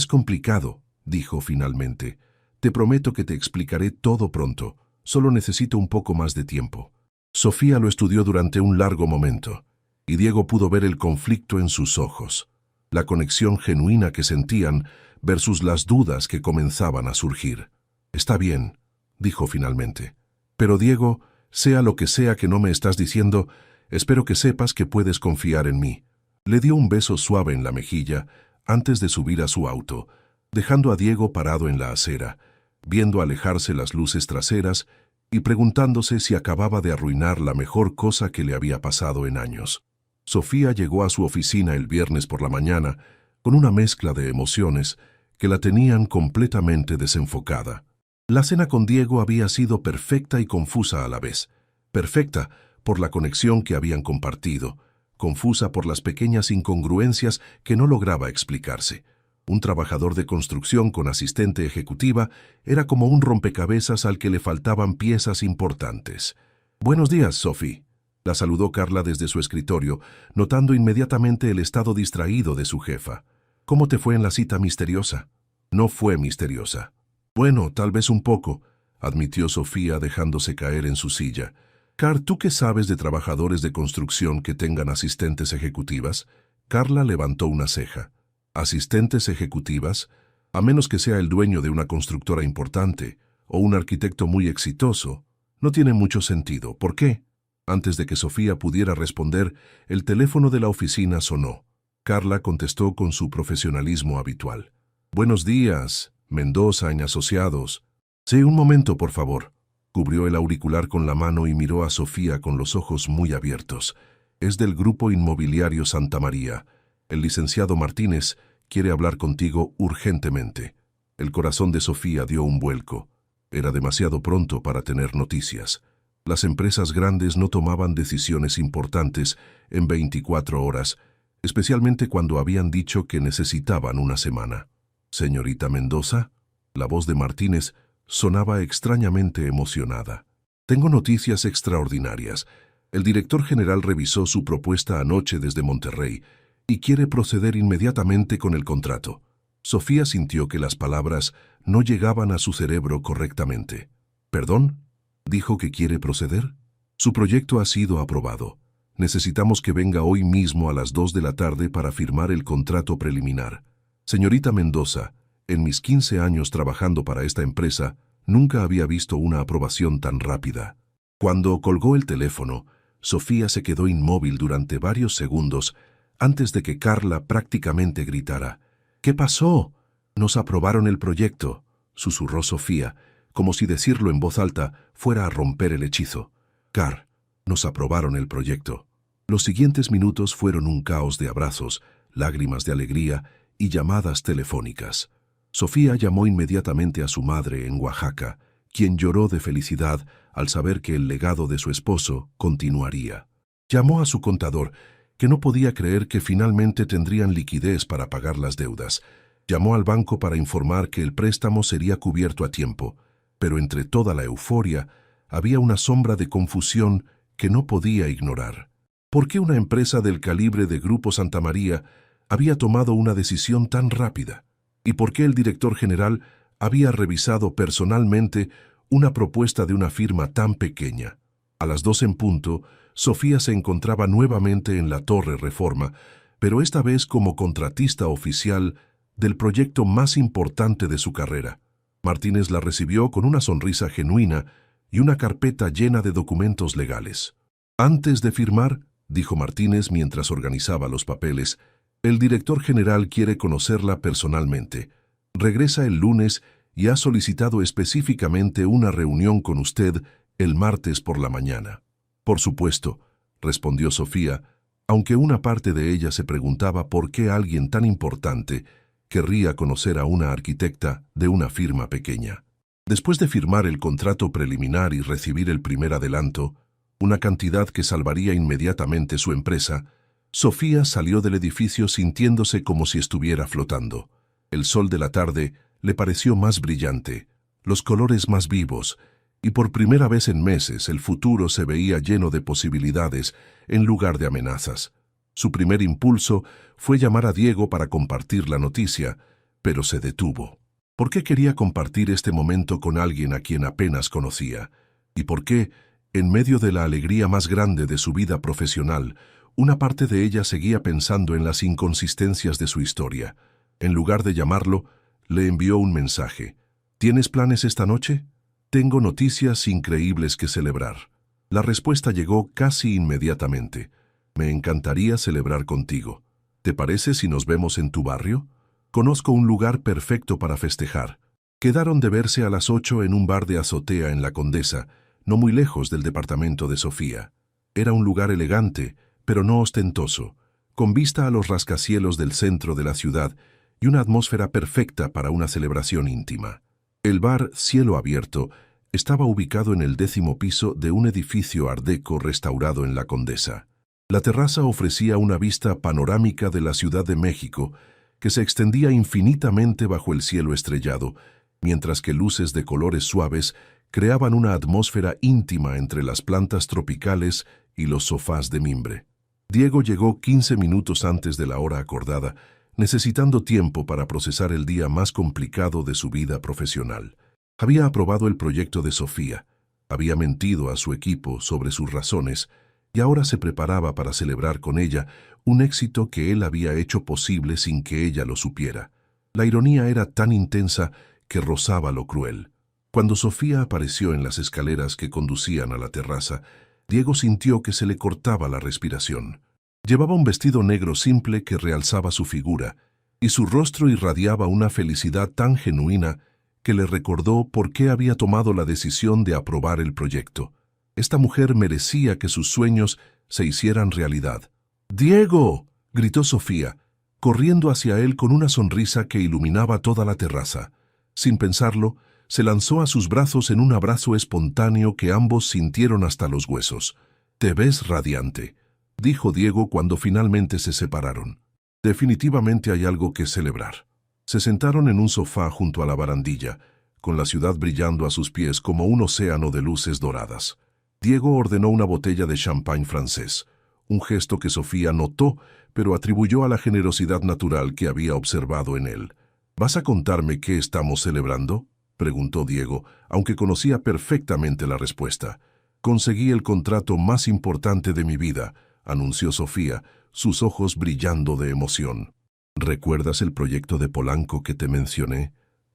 complicado», dijo finalmente. «Te prometo que te explicaré todo pronto. Solo necesito un poco más de tiempo». Sofía lo estudió durante un largo momento, y Diego pudo ver el conflicto en sus ojos, la conexión genuina que sentían versus las dudas que comenzaban a surgir. «Está bien», dijo finalmente. «Pero Diego, sea lo que sea que no me estás diciendo, espero que sepas que puedes confiar en mí». Le dio un beso suave en la mejilla antes de subir a su auto, dejando a Diego parado en la acera, viendo alejarse las luces traseras y preguntándose si acababa de arruinar la mejor cosa que le había pasado en años. Sofía llegó a su oficina el viernes por la mañana con una mezcla de emociones que la tenían completamente desenfocada. La cena con Diego había sido perfecta y confusa a la vez. Perfecta por la conexión que habían compartido, confusa por las pequeñas incongruencias que no lograba explicarse. Un trabajador de construcción con asistente ejecutiva era como un rompecabezas al que le faltaban piezas importantes. «Buenos días, Sophie», la saludó Carla desde su escritorio, notando inmediatamente el estado distraído de su jefa. «¿Cómo te fue en la cita misteriosa?». «No fue misteriosa». «Bueno, tal vez un poco», admitió Sofía dejándose caer en su silla. «Car, ¿tú qué sabes de trabajadores de construcción que tengan asistentes ejecutivas?». Carla levantó una ceja. «¿Asistentes ejecutivas? A menos que sea el dueño de una constructora importante o un arquitecto muy exitoso. No tiene mucho sentido. ¿Por qué?». Antes de que Sofía pudiera responder, el teléfono de la oficina sonó. Carla contestó con su profesionalismo habitual. Buenos días, Mendoza en Asociados. Sí, un momento, por favor. Cubrió el auricular con la mano y miró a Sofía con los ojos muy abiertos. Es del Grupo Inmobiliario Santa María. El licenciado Martínez quiere hablar contigo urgentemente. El corazón de Sofía dio un vuelco. Era demasiado pronto para tener noticias. Las empresas grandes no tomaban decisiones importantes en 24 horas, especialmente cuando habían dicho que necesitaban una semana. Señorita Mendoza, la voz de Martínez sonaba extrañamente emocionada. Tengo noticias extraordinarias. El director general revisó su propuesta anoche desde Monterrey y quiere proceder inmediatamente con el contrato. Sofía sintió que las palabras no llegaban a su cerebro correctamente. ¿Perdón? ¿Dijo que quiere proceder? Su proyecto ha sido aprobado. Necesitamos que venga hoy mismo a las 2 de la tarde para firmar el contrato preliminar. Señorita Mendoza, en mis 15 años trabajando para esta empresa, nunca había visto una aprobación tan rápida. Cuando colgó el teléfono, Sofía se quedó inmóvil durante varios segundos antes de que Carla prácticamente gritara. «¿Qué pasó? Nos aprobaron el proyecto», susurró Sofía, como si decirlo en voz alta fuera a romper el hechizo. «Car, nos aprobaron el proyecto». Los siguientes minutos fueron un caos de abrazos, lágrimas de alegría y llamadas telefónicas. Sofía llamó inmediatamente a su madre en Oaxaca, quien lloró de felicidad al saber que el legado de su esposo continuaría. Llamó a su contador, que no podía creer que finalmente tendrían liquidez para pagar las deudas. Llamó al banco para informar que el préstamo sería cubierto a tiempo, pero entre toda la euforia había una sombra de confusión que no podía ignorar. ¿Por qué una empresa del calibre de Grupo Santa María había tomado una decisión tan rápida? ¿Y por qué el director general había revisado personalmente una propuesta de una firma tan pequeña? A las 2 en punto, Sofía se encontraba nuevamente en la Torre Reforma, pero esta vez como contratista oficial del proyecto más importante de su carrera. Martínez la recibió con una sonrisa genuina y una carpeta llena de documentos legales. «Antes de firmar», dijo Martínez mientras organizaba los papeles, «el director general quiere conocerla personalmente. Regresa el lunes y ha solicitado específicamente una reunión con usted el martes por la mañana». «Por supuesto», respondió Sofía, aunque una parte de ella se preguntaba por qué alguien tan importante querría conocer a una arquitecta de una firma pequeña. Después de firmar el contrato preliminar y recibir el primer adelanto, una cantidad que salvaría inmediatamente su empresa, Sofía salió del edificio sintiéndose como si estuviera flotando. El sol de la tarde le pareció más brillante, los colores más vivos, y por primera vez en meses el futuro se veía lleno de posibilidades en lugar de amenazas. Su primer impulso fue llamar a Diego para compartir la noticia, pero se detuvo. ¿Por qué quería compartir este momento con alguien a quien apenas conocía? ¿Y por qué, en medio de la alegría más grande de su vida profesional, una parte de ella seguía pensando en las inconsistencias de su historia? En lugar de llamarlo, le envió un mensaje. «¿Tienes planes esta noche? Tengo noticias increíbles que celebrar». La respuesta llegó casi inmediatamente. «Me encantaría celebrar contigo. ¿Te parece si nos vemos en tu barrio? Conozco un lugar perfecto para festejar». Quedaron de verse a las 8 en un bar de azotea en La Condesa, no muy lejos del departamento de Sofía. Era un lugar elegante, pero no ostentoso, con vista a los rascacielos del centro de la ciudad y una atmósfera perfecta para una celebración íntima. El bar Cielo Abierto estaba ubicado en el 10º piso de un edificio art déco restaurado en La Condesa. La terraza ofrecía una vista panorámica de la Ciudad de México que se extendía infinitamente bajo el cielo estrellado, mientras que luces de colores suaves creaban una atmósfera íntima entre las plantas tropicales y los sofás de mimbre. Diego llegó 15 minutos antes de la hora acordada, necesitando tiempo para procesar el día más complicado de su vida profesional. Había aprobado el proyecto de Sofía, había mentido a su equipo sobre sus razones y ahora se preparaba para celebrar con ella un éxito que él había hecho posible sin que ella lo supiera. La ironía era tan intensa que rozaba lo cruel. Cuando Sofía apareció en las escaleras que conducían a la terraza, Diego sintió que se le cortaba la respiración. Llevaba un vestido negro simple que realzaba su figura, y su rostro irradiaba una felicidad tan genuina que le recordó por qué había tomado la decisión de aprobar el proyecto. Esta mujer merecía que sus sueños se hicieran realidad. ¡Diego!, gritó Sofía, corriendo hacia él con una sonrisa que iluminaba toda la terraza. Sin pensarlo, se lanzó a sus brazos en un abrazo espontáneo que ambos sintieron hasta los huesos. «Te ves radiante», dijo Diego cuando finalmente se separaron. «Definitivamente hay algo que celebrar». Se sentaron en un sofá junto a la barandilla, con la ciudad brillando a sus pies como un océano de luces doradas. Diego ordenó una botella de champán francés, un gesto que Sofía notó, pero atribuyó a la generosidad natural que había observado en él. «¿Vas a contarme qué estamos celebrando?», preguntó Diego, aunque conocía perfectamente la respuesta. «Conseguí el contrato más importante de mi vida», anunció Sofía, sus ojos brillando de emoción. «¿Recuerdas el proyecto de Polanco que te mencioné?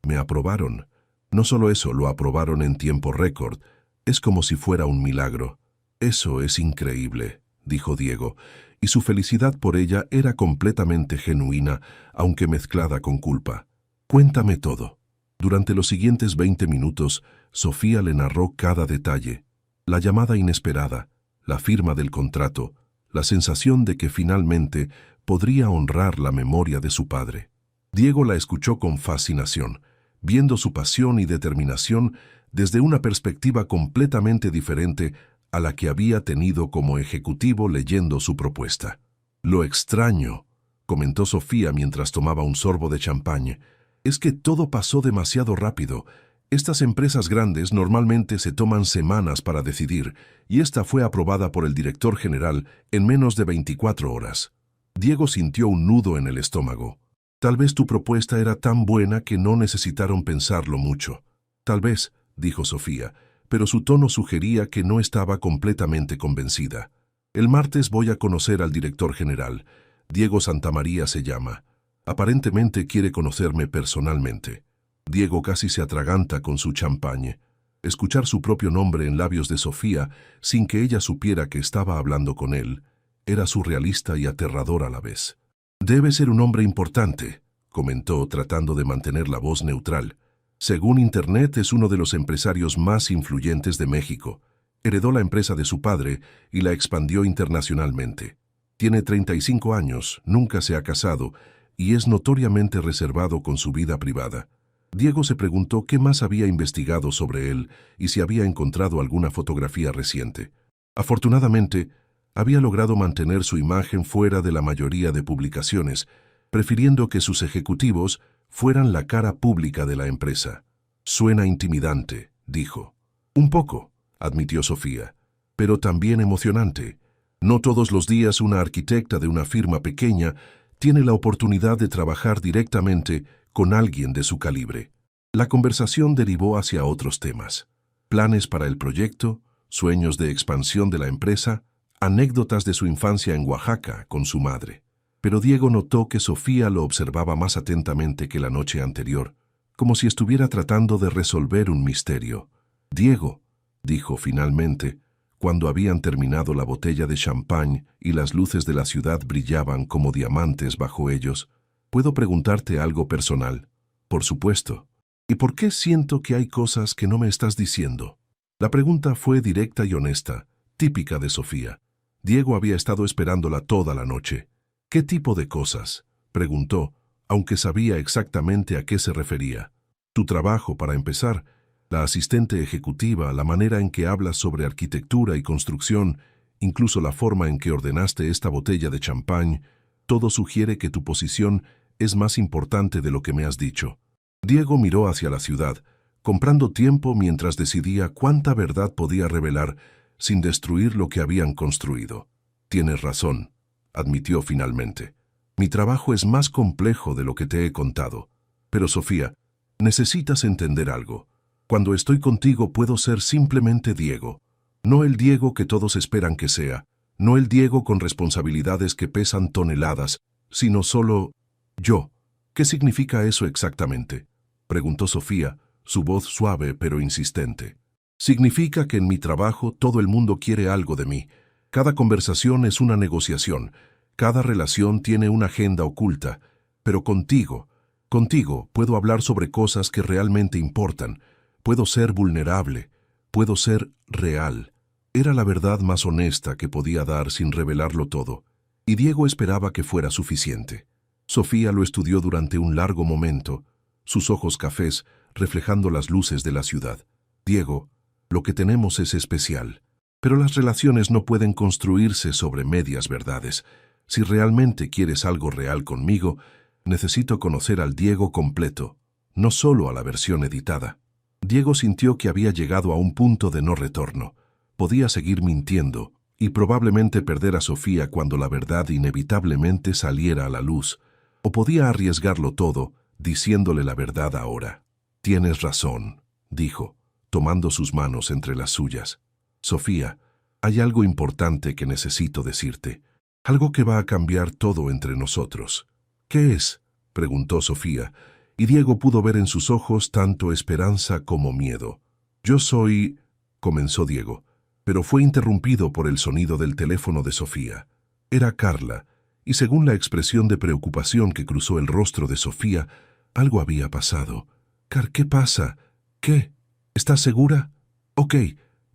Me aprobaron. No solo eso, lo aprobaron en tiempo récord. Es como si fuera un milagro». «Eso es increíble», dijo Diego, y su felicidad por ella era completamente genuina, aunque mezclada con culpa. «Cuéntame todo». Durante los siguientes 20 minutos, Sofía le narró cada detalle. La llamada inesperada, la firma del contrato, la sensación de que finalmente podría honrar la memoria de su padre. Diego la escuchó con fascinación, viendo su pasión y determinación desde una perspectiva completamente diferente a la que había tenido como ejecutivo leyendo su propuesta. «Lo extraño», comentó Sofía mientras tomaba un sorbo de champán, «es que todo pasó demasiado rápido. Estas empresas grandes normalmente se toman semanas para decidir, y esta fue aprobada por el director general en menos de 24 horas. Diego sintió un nudo en el estómago. «Tal vez tu propuesta era tan buena que no necesitaron pensarlo mucho». «Tal vez», dijo Sofía, pero su tono sugería que no estaba completamente convencida. «El martes voy a conocer al director general. Diego Santamaría se llama. Aparentemente quiere conocerme personalmente». Diego casi se atraganta con su champagne. Escuchar su propio nombre en labios de Sofía, sin que ella supiera que estaba hablando con él, era surrealista y aterrador a la vez. «Debe ser un hombre importante», comentó tratando de mantener la voz neutral. «Según Internet, es uno de los empresarios más influyentes de México. Heredó la empresa de su padre y la expandió internacionalmente. Tiene 35 años, nunca se ha casado y es notoriamente reservado con su vida privada». Diego se preguntó qué más había investigado sobre él y si había encontrado alguna fotografía reciente. Afortunadamente, había logrado mantener su imagen fuera de la mayoría de publicaciones, prefiriendo que sus ejecutivos fueran la cara pública de la empresa. «Suena intimidante», dijo. «Un poco», admitió Sofía, «pero también emocionante. No todos los días una arquitecta de una firma pequeña tiene la oportunidad de trabajar directamente con alguien de su calibre». La conversación derivó hacia otros temas: planes para el proyecto, sueños de expansión de la empresa, anécdotas de su infancia en Oaxaca con su madre. Pero Diego notó que Sofía lo observaba más atentamente que la noche anterior, como si estuviera tratando de resolver un misterio. «Diego», dijo finalmente, cuando habían terminado la botella de champán y las luces de la ciudad brillaban como diamantes bajo ellos, «¿puedo preguntarte algo personal?» «Por supuesto». «¿Y por qué siento que hay cosas que no me estás diciendo?» La pregunta fue directa y honesta, típica de Sofía. Diego había estado esperándola toda la noche. «¿Qué tipo de cosas?», preguntó, aunque sabía exactamente a qué se refería. «Tu trabajo, para empezar, la asistente ejecutiva, la manera en que hablas sobre arquitectura y construcción, incluso la forma en que ordenaste esta botella de champán, todo sugiere que tu posición es más importante de lo que me has dicho». Diego miró hacia la ciudad, comprando tiempo mientras decidía cuánta verdad podía revelar sin destruir lo que habían construido. «Tienes razón», admitió finalmente. «Mi trabajo es más complejo de lo que te he contado. Pero, Sofía, necesitas entender algo. Cuando estoy contigo puedo ser simplemente Diego. No el Diego que todos esperan que sea, no el Diego con responsabilidades que pesan toneladas, sino solo yo». «¿Qué significa eso exactamente?», preguntó Sofía, su voz suave pero insistente. «Significa que en mi trabajo todo el mundo quiere algo de mí. Cada conversación es una negociación, cada relación tiene una agenda oculta. Pero contigo puedo hablar sobre cosas que realmente importan. Puedo ser vulnerable, puedo ser real. Era la verdad más honesta que podía dar sin revelarlo todo, y Diego esperaba que fuera suficiente. Sofía lo estudió durante un largo momento, sus ojos cafés reflejando las luces de la ciudad. Diego, lo que tenemos es especial, pero las relaciones no pueden construirse sobre medias verdades. Si realmente quieres algo real conmigo, necesito conocer al Diego completo, no solo a la versión editada. Diego sintió que había llegado a un punto de no retorno. Podía seguir mintiendo y probablemente perder a Sofía cuando la verdad inevitablemente saliera a la luz, o podía arriesgarlo todo diciéndole la verdad ahora. Tienes razón, dijo, tomando sus manos entre las suyas. Sofía, hay algo importante que necesito decirte, algo que va a cambiar todo entre nosotros. ¿Qué es?, preguntó Sofía, y Diego pudo ver en sus ojos tanto esperanza como miedo. Yo soy... comenzó Diego, pero fue interrumpido por el sonido del teléfono de Sofía. Era Carla, y según la expresión de preocupación que cruzó el rostro de Sofía, algo había pasado. ¿Qué pasa? ¿Qué? ¿Estás segura? Ok,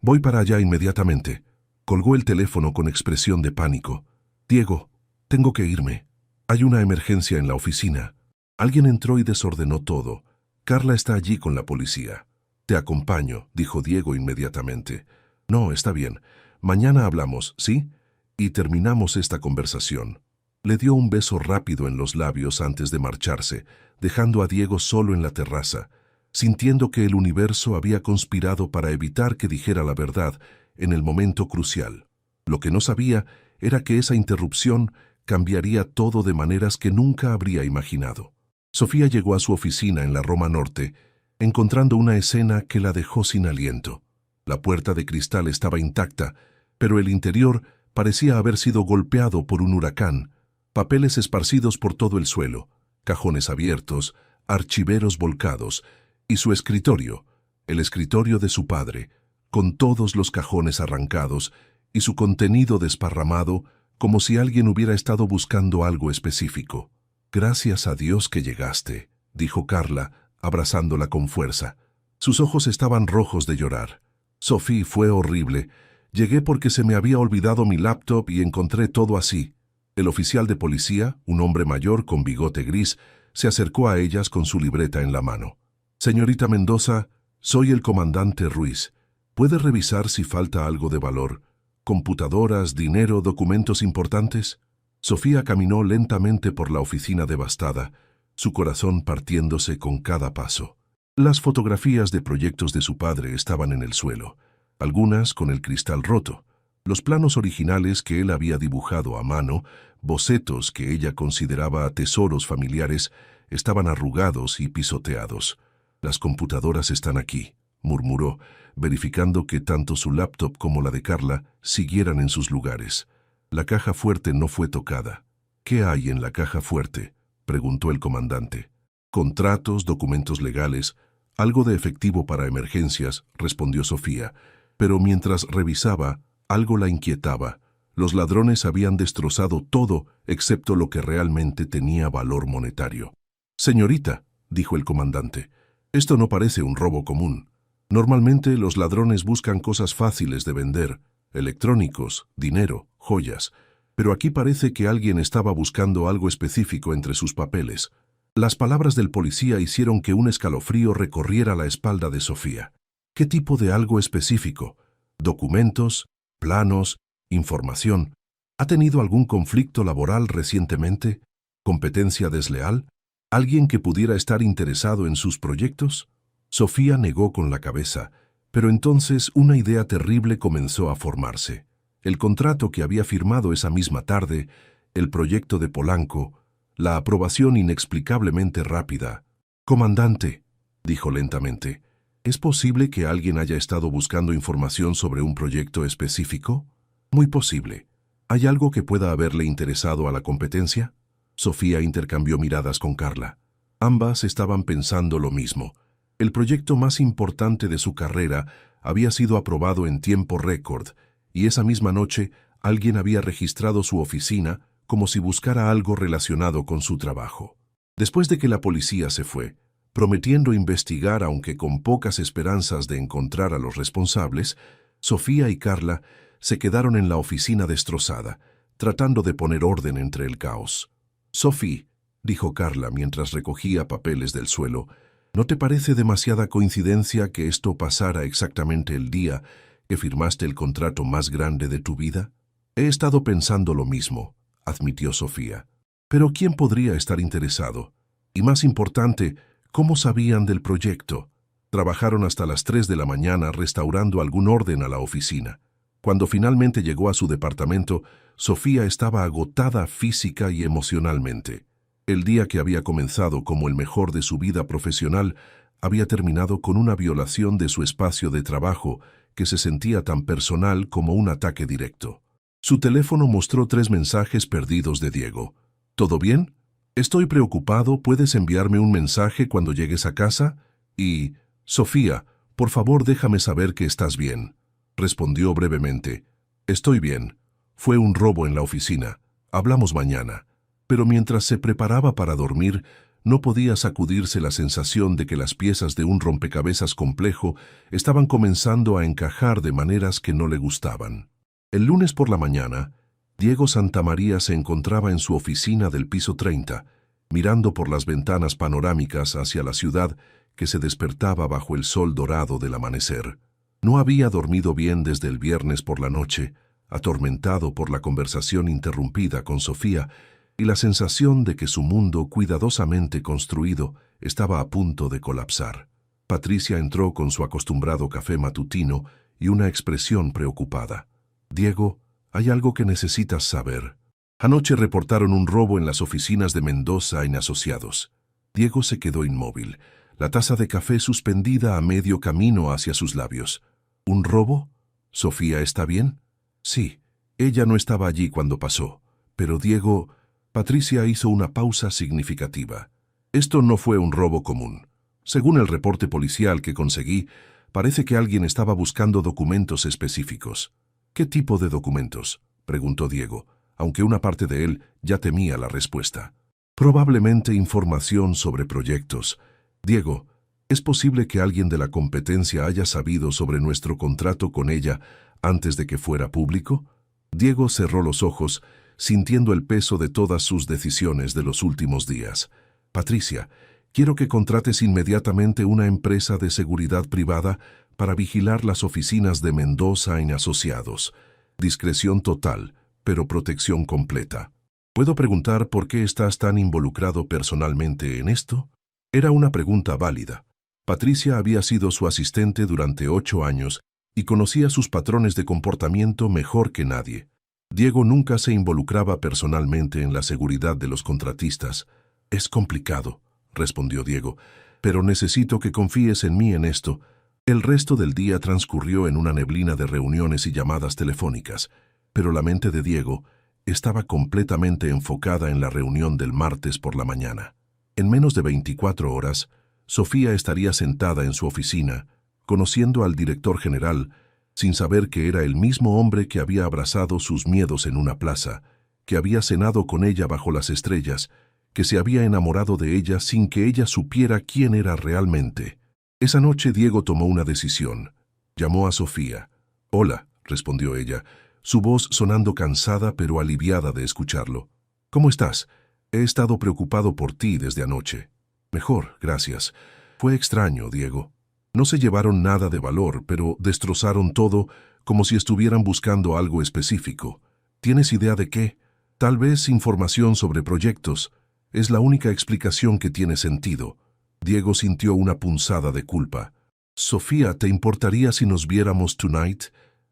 voy para allá inmediatamente. Colgó el teléfono con expresión de pánico. Diego, tengo que irme. Hay una emergencia en la oficina. Alguien entró y desordenó todo. Carla está allí con la policía. Te acompaño, dijo Diego inmediatamente. No, está bien. Mañana hablamos, ¿sí? Y terminamos esta conversación. Le dio un beso rápido en los labios antes de marcharse, dejando a Diego solo en la terraza, sintiendo que el universo había conspirado para evitar que dijera la verdad en el momento crucial. Lo que no sabía era que esa interrupción cambiaría todo de maneras que nunca habría imaginado. Sofía llegó a su oficina en la Roma Norte, encontrando una escena que la dejó sin aliento. La puerta de cristal estaba intacta, pero el interior parecía haber sido golpeado por un huracán. Papeles esparcidos por todo el suelo, cajones abiertos, archiveros volcados, y su escritorio, el escritorio de su padre, con todos los cajones arrancados y su contenido desparramado, como si alguien hubiera estado buscando algo específico. Gracias a Dios que llegaste, dijo Carla, abrazándola con fuerza. Sus ojos estaban rojos de llorar. Sophie, fue horrible. Llegué porque se me había olvidado mi laptop y encontré todo así. El oficial de policía, un hombre mayor con bigote gris, se acercó a ellas con su libreta en la mano. Señorita Mendoza, soy el comandante Ruiz. ¿Puede revisar si falta algo de valor? ¿Computadoras, dinero, documentos importantes? Sofía caminó lentamente por la oficina devastada, su corazón partiéndose con cada paso. Las fotografías de proyectos de su padre estaban en el suelo, algunas con el cristal roto. Los planos originales que él había dibujado a mano, bocetos que ella consideraba tesoros familiares, estaban arrugados y pisoteados. Las computadoras están aquí, murmuró, verificando que tanto su laptop como la de Carla siguieran en sus lugares. La caja fuerte no fue tocada. ¿Qué hay en la caja fuerte?, preguntó el comandante. Contratos, documentos legales, algo de efectivo para emergencias, respondió Sofía, pero mientras revisaba, algo la inquietaba. Los ladrones habían destrozado todo excepto lo que realmente tenía valor monetario. Señorita, dijo el comandante, esto no parece un robo común. Normalmente los ladrones buscan cosas fáciles de vender, electrónicos, dinero, joyas, pero aquí parece que alguien estaba buscando algo específico entre sus papeles. Las palabras del policía hicieron que un escalofrío recorriera la espalda de Sofía. ¿Qué tipo de algo específico? ¿Documentos? ¿Planos? ¿Información? ¿Ha tenido algún conflicto laboral recientemente? ¿Competencia desleal? ¿Alguien que pudiera estar interesado en sus proyectos? Sofía negó con la cabeza, pero entonces una idea terrible comenzó a formarse. El contrato que había firmado esa misma tarde, el proyecto de Polanco, la aprobación inexplicablemente rápida. «Comandante», dijo lentamente, ¿es posible que alguien haya estado buscando información sobre un proyecto específico? Muy posible. ¿Hay algo que pueda haberle interesado a la competencia? Sofía intercambió miradas con Carla. Ambas estaban pensando lo mismo. El proyecto más importante de su carrera había sido aprobado en tiempo récord, y esa misma noche alguien había registrado su oficina como si buscara algo relacionado con su trabajo. Después de que la policía se fue, prometiendo investigar aunque con pocas esperanzas de encontrar a los responsables, Sofía y Carla se quedaron en la oficina destrozada, tratando de poner orden entre el caos. «Sophie», dijo Carla mientras recogía papeles del suelo, «¿no te parece demasiada coincidencia que esto pasara exactamente el día que firmaste el contrato más grande de tu vida?» «He estado pensando lo mismo», admitió Sofía. «Pero ¿quién podría estar interesado? Y más importante, ¿cómo sabían del proyecto?» Trabajaron hasta las 3 de la mañana restaurando algún orden a la oficina. Cuando finalmente llegó a su departamento, Sofía estaba agotada física y emocionalmente. El día que había comenzado como el mejor de su vida profesional había terminado con una violación de su espacio de trabajo que se sentía tan personal como un ataque directo. Su teléfono mostró 3 mensajes perdidos de Diego. «¿Todo bien? Estoy preocupado, ¿puedes enviarme un mensaje cuando llegues a casa?» Y «Sofía, por favor déjame saber que estás bien». Respondió brevemente. «Estoy bien. Fue un robo en la oficina. Hablamos mañana». Pero mientras se preparaba para dormir, no podía sacudirse la sensación de que las piezas de un rompecabezas complejo estaban comenzando a encajar de maneras que no le gustaban. El lunes por la mañana, Diego Santamaría se encontraba en su oficina del piso 30, mirando por las ventanas panorámicas hacia la ciudad que se despertaba bajo el sol dorado del amanecer. No había dormido bien desde el viernes por la noche, atormentado por la conversación interrumpida con Sofía y la sensación de que su mundo cuidadosamente construido estaba a punto de colapsar. Patricia entró con su acostumbrado café matutino y una expresión preocupada. «Diego, hay algo que necesitas saber. Anoche reportaron un robo en las oficinas de Mendoza en Asociados». Diego se quedó inmóvil, la taza de café suspendida a medio camino hacia sus labios. «¿Un robo? ¿Sofía está bien?» «Sí, ella no estaba allí cuando pasó. Pero Diego...» Patricia hizo una pausa significativa. «Esto no fue un robo común. Según el reporte policial que conseguí, parece que alguien estaba buscando documentos específicos». «¿Qué tipo de documentos?», preguntó Diego, aunque una parte de él ya temía la respuesta. «Probablemente información sobre proyectos. Diego, ¿es posible que alguien de la competencia haya sabido sobre nuestro contrato con ella antes de que fuera público?» Diego cerró los ojos, sintiendo el peso de todas sus decisiones de los últimos días. «Patricia, quiero que contrates inmediatamente una empresa de seguridad privada para vigilar las oficinas de Mendoza en Asociados. Discreción total, pero protección completa. ¿Puedo preguntar por qué estás tan involucrado personalmente en esto?» Era una pregunta válida. Patricia había sido su asistente durante 8 años y conocía sus patrones de comportamiento mejor que nadie. Diego nunca se involucraba personalmente en la seguridad de los contratistas. «Es complicado», respondió Diego, «pero necesito que confíes en mí en esto». El resto del día transcurrió en una neblina de reuniones y llamadas telefónicas, pero la mente de Diego estaba completamente enfocada en la reunión del martes por la mañana. En menos de 24 horas, Sofía estaría sentada en su oficina, conociendo al director general, sin saber que era el mismo hombre que había abrazado sus miedos en una plaza, que había cenado con ella bajo las estrellas, que se había enamorado de ella sin que ella supiera quién era realmente. Esa noche Diego tomó una decisión. Llamó a Sofía. «Hola», respondió ella, su voz sonando cansada pero aliviada de escucharlo. «¿Cómo estás? He estado preocupado por ti desde anoche». «Mejor, gracias. Fue extraño, Diego. No se llevaron nada de valor, pero destrozaron todo como si estuvieran buscando algo específico. ¿Tienes idea de qué? Tal vez información sobre proyectos. Es la única explicación que tiene sentido». Diego sintió una punzada de culpa. «Sofía, ¿te importaría si nos viéramos tonight?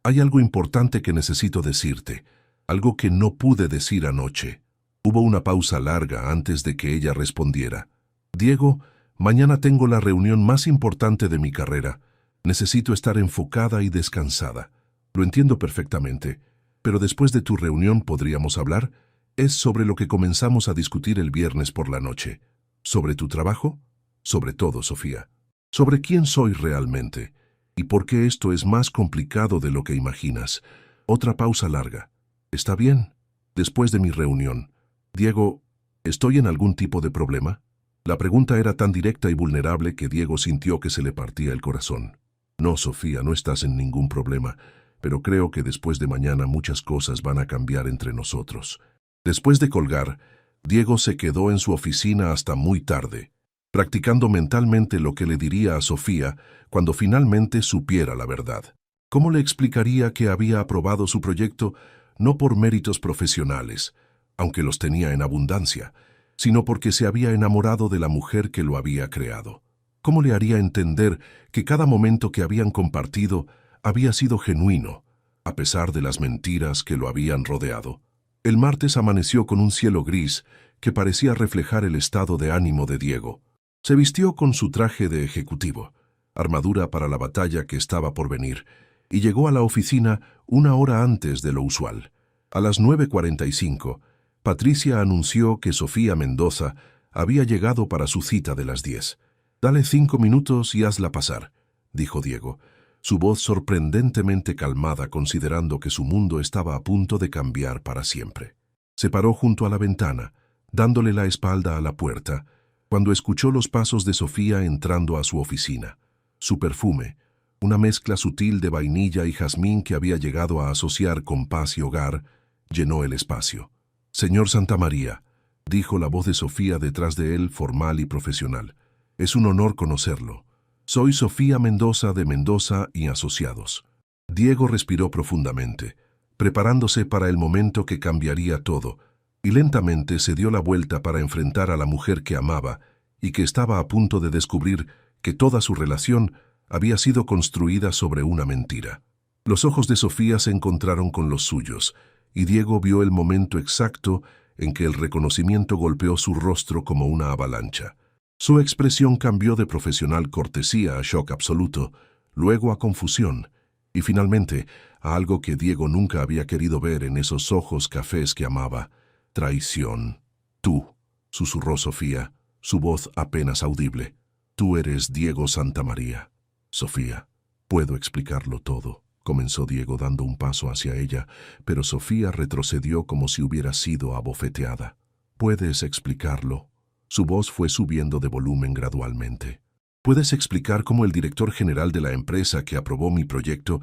Hay algo importante que necesito decirte, algo que no pude decir anoche». Hubo una pausa larga antes de que ella respondiera. «Diego, mañana tengo la reunión más importante de mi carrera. Necesito estar enfocada y descansada. Lo entiendo perfectamente, pero después de tu reunión podríamos hablar. Es sobre lo que comenzamos a discutir el viernes por la noche. ¿Sobre tu trabajo? Sobre todo, Sofía. Sobre quién soy realmente y por qué esto es más complicado de lo que imaginas». Otra pausa larga. «Está bien. Después de mi reunión. Diego, ¿estoy en algún tipo de problema?» La pregunta era tan directa y vulnerable que Diego sintió que se le partía el corazón. No, Sofía, no estás en ningún problema, pero creo que después de mañana muchas cosas van a cambiar entre nosotros. Después de colgar, Diego se quedó en su oficina hasta muy tarde, practicando mentalmente lo que le diría a Sofía cuando finalmente supiera la verdad. ¿Cómo le explicaría que había aprobado su proyecto no por méritos profesionales, aunque los tenía en abundancia, sino porque se había enamorado de la mujer que lo había creado? ¿Cómo le haría entender que cada momento que habían compartido había sido genuino, a pesar de las mentiras que lo habían rodeado? El martes amaneció con un cielo gris que parecía reflejar el estado de ánimo de Diego. Se vistió con su traje de ejecutivo, armadura para la batalla que estaba por venir, y llegó a la oficina una hora antes de lo usual. A las 9:45, Patricia anunció que Sofía Mendoza había llegado para su cita de las 10. «Dale 5 minutos y hazla pasar», dijo Diego, su voz sorprendentemente calmada considerando que su mundo estaba a punto de cambiar para siempre. Se paró junto a la ventana, dándole la espalda a la puerta, cuando escuchó los pasos de Sofía entrando a su oficina. Su perfume, una mezcla sutil de vainilla y jazmín que había llegado a asociar con paz y hogar, llenó el espacio. «Señor Santamaría», dijo la voz de Sofía detrás de él, formal y profesional. «Es un honor conocerlo. Soy Sofía Mendoza de Mendoza y Asociados». Diego respiró profundamente, preparándose para el momento que cambiaría todo, y lentamente se dio la vuelta para enfrentar a la mujer que amaba y que estaba a punto de descubrir que toda su relación había sido construida sobre una mentira. Los ojos de Sofía se encontraron con los suyos, y Diego vio el momento exacto en que el reconocimiento golpeó su rostro como una avalancha. Su expresión cambió de profesional cortesía a shock absoluto, luego a confusión, y finalmente a algo que Diego nunca había querido ver en esos ojos cafés que amaba: traición. «Tú», susurró Sofía, su voz apenas audible. «Tú eres Diego Santamaría». «Sofía, puedo explicarlo todo», comenzó Diego dando un paso hacia ella, pero Sofía retrocedió como si hubiera sido abofeteada. «¿Puedes explicarlo?». Su voz fue subiendo de volumen gradualmente. «¿Puedes explicar cómo el director general de la empresa que aprobó mi proyecto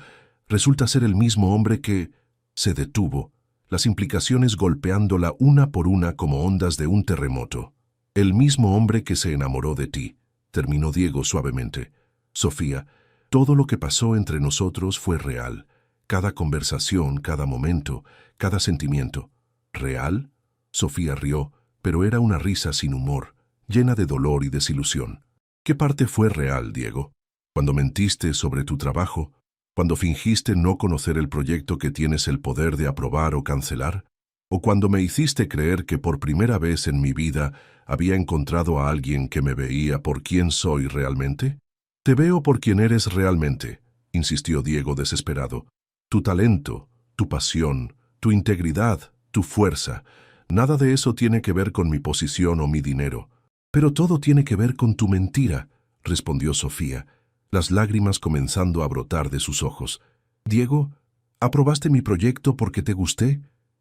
resulta ser el mismo hombre que...». Se detuvo, las implicaciones golpeándola una por una como ondas de un terremoto. «El mismo hombre que se enamoró de ti», terminó Diego suavemente. «Sofía, todo lo que pasó entre nosotros fue real. Cada conversación, cada momento, cada sentimiento». «¿Real?». Sofía rió, pero era una risa sin humor, llena de dolor y desilusión. «¿Qué parte fue real, Diego? ¿Cuando mentiste sobre tu trabajo? ¿Cuando fingiste no conocer el proyecto que tienes el poder de aprobar o cancelar? ¿O cuando me hiciste creer que por primera vez en mi vida había encontrado a alguien que me veía por quien soy realmente?» «Te veo por quien eres realmente», insistió Diego desesperado. «Tu talento, tu pasión, tu integridad, tu fuerza. Nada de eso tiene que ver con mi posición o mi dinero». «Pero todo tiene que ver con tu mentira», respondió Sofía, las lágrimas comenzando a brotar de sus ojos. «Diego, ¿aprobaste mi proyecto porque te gusté?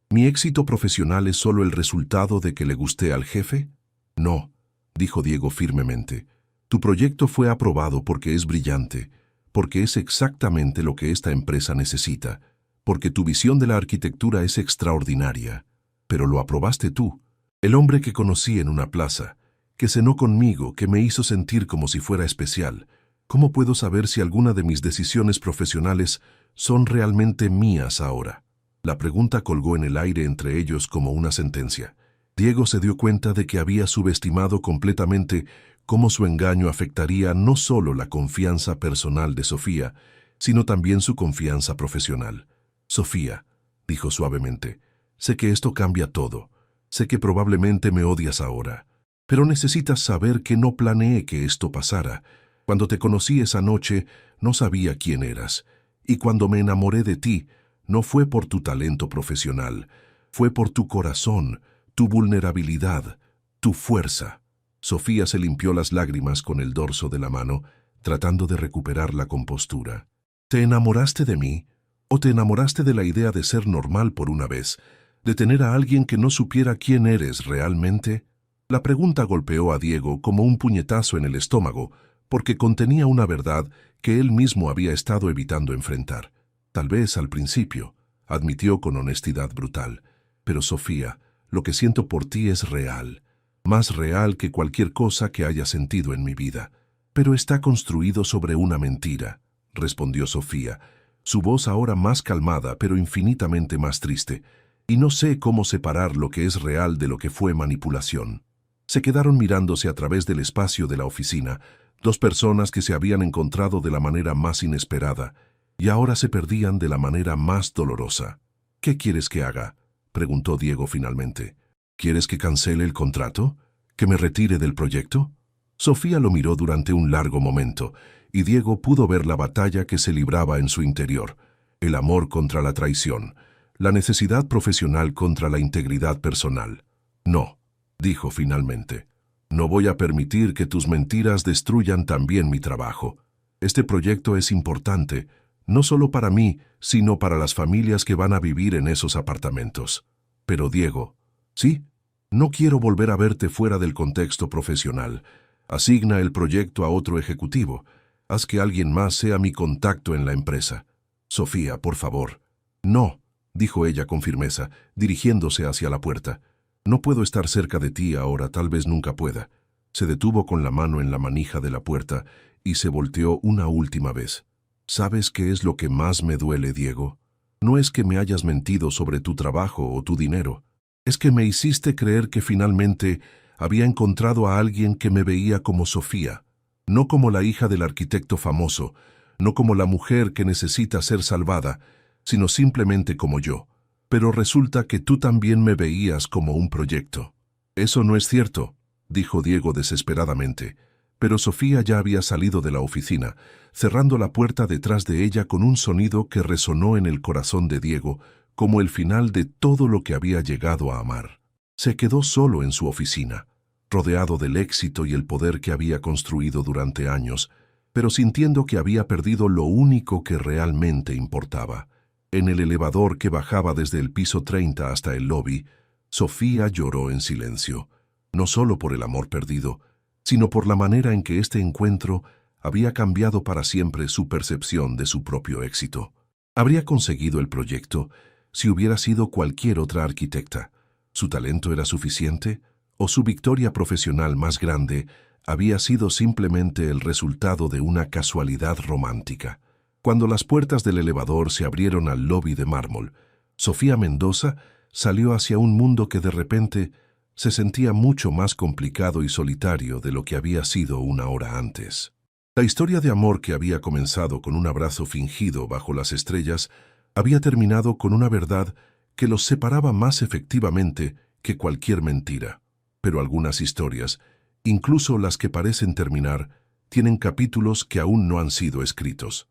¿Mi éxito profesional es solo el resultado de que le gusté al jefe?». «No», dijo Diego firmemente. «Tu proyecto fue aprobado porque es brillante, porque es exactamente lo que esta empresa necesita, porque tu visión de la arquitectura es extraordinaria. Pero lo aprobaste tú, el hombre que conocí en una plaza, que cenó conmigo, que me hizo sentir como si fuera especial. ¿Cómo puedo saber si alguna de mis decisiones profesionales son realmente mías ahora?». La pregunta colgó en el aire entre ellos como una sentencia. Diego se dio cuenta de que había subestimado completamente cómo su engaño afectaría no solo la confianza personal de Sofía, sino también su confianza profesional. «Sofía», dijo suavemente, «sé que esto cambia todo. Sé que probablemente me odias ahora. Pero necesitas saber que no planeé que esto pasara. Cuando te conocí esa noche, no sabía quién eras. Y cuando me enamoré de ti, no fue por tu talento profesional, fue por tu corazón, tu vulnerabilidad, tu fuerza». Sofía se limpió las lágrimas con el dorso de la mano, tratando de recuperar la compostura. «¿Te enamoraste de mí? ¿O te enamoraste de la idea de ser normal por una vez, de tener a alguien que no supiera quién eres realmente?». La pregunta golpeó a Diego como un puñetazo en el estómago, porque contenía una verdad que él mismo había estado evitando enfrentar. Tal vez al principio, admitió con honestidad brutal. Pero Sofía, lo que siento por ti es real, más real que cualquier cosa que haya sentido en mi vida. Pero está construido sobre una mentira, respondió Sofía, su voz ahora más calmada pero infinitamente más triste, y no sé cómo separar lo que es real de lo que fue manipulación. Se quedaron mirándose a través del espacio de la oficina, dos personas que se habían encontrado de la manera más inesperada, y ahora se perdían de la manera más dolorosa. ¿Qué quieres que haga?, preguntó Diego finalmente. ¿Quieres que cancele el contrato? ¿Que me retire del proyecto? Sofía lo miró durante un largo momento, y Diego pudo ver la batalla que se libraba en su interior, el amor contra la traición, la necesidad profesional contra la integridad personal. No, dijo finalmente. No voy a permitir que tus mentiras destruyan también mi trabajo. Este proyecto es importante, no solo para mí, sino para las familias que van a vivir en esos apartamentos. Pero Diego, sí, no quiero volver a verte fuera del contexto profesional. Asigna el proyecto a otro ejecutivo. Haz que alguien más sea mi contacto en la empresa. Sofía, por favor. No, dijo ella con firmeza, dirigiéndose hacia la puerta. No puedo estar cerca de ti ahora, tal vez nunca pueda. Se detuvo con la mano en la manija de la puerta y se volteó una última vez. ¿Sabes qué es lo que más me duele, Diego? No es que me hayas mentido sobre tu trabajo o tu dinero. Es que me hiciste creer que finalmente había encontrado a alguien que me veía como Sofía, no como la hija del arquitecto famoso, no como la mujer que necesita ser salvada, sino simplemente como yo. Pero resulta que tú también me veías como un proyecto. Eso no es cierto, dijo Diego desesperadamente, pero Sofía ya había salido de la oficina, cerrando la puerta detrás de ella con un sonido que resonó en el corazón de Diego como el final de todo lo que había llegado a amar. Se quedó solo en su oficina, rodeado del éxito y el poder que había construido durante años, pero sintiendo que había perdido lo único que realmente importaba. En el elevador que bajaba desde el piso 30 hasta el lobby, Sofía lloró en silencio, no solo por el amor perdido, sino por la manera en que este encuentro había cambiado para siempre su percepción de su propio éxito. Habría conseguido el proyecto si hubiera sido cualquier otra arquitecta. ¿Su talento era suficiente? ¿O su victoria profesional más grande había sido simplemente el resultado de una casualidad romántica? Cuando las puertas del elevador se abrieron al lobby de mármol, Sofía Mendoza salió hacia un mundo que de repente se sentía mucho más complicado y solitario de lo que había sido una hora antes. La historia de amor que había comenzado con un abrazo fingido bajo las estrellas había terminado con una verdad que los separaba más efectivamente que cualquier mentira. Pero algunas historias, incluso las que parecen terminar, tienen capítulos que aún no han sido escritos.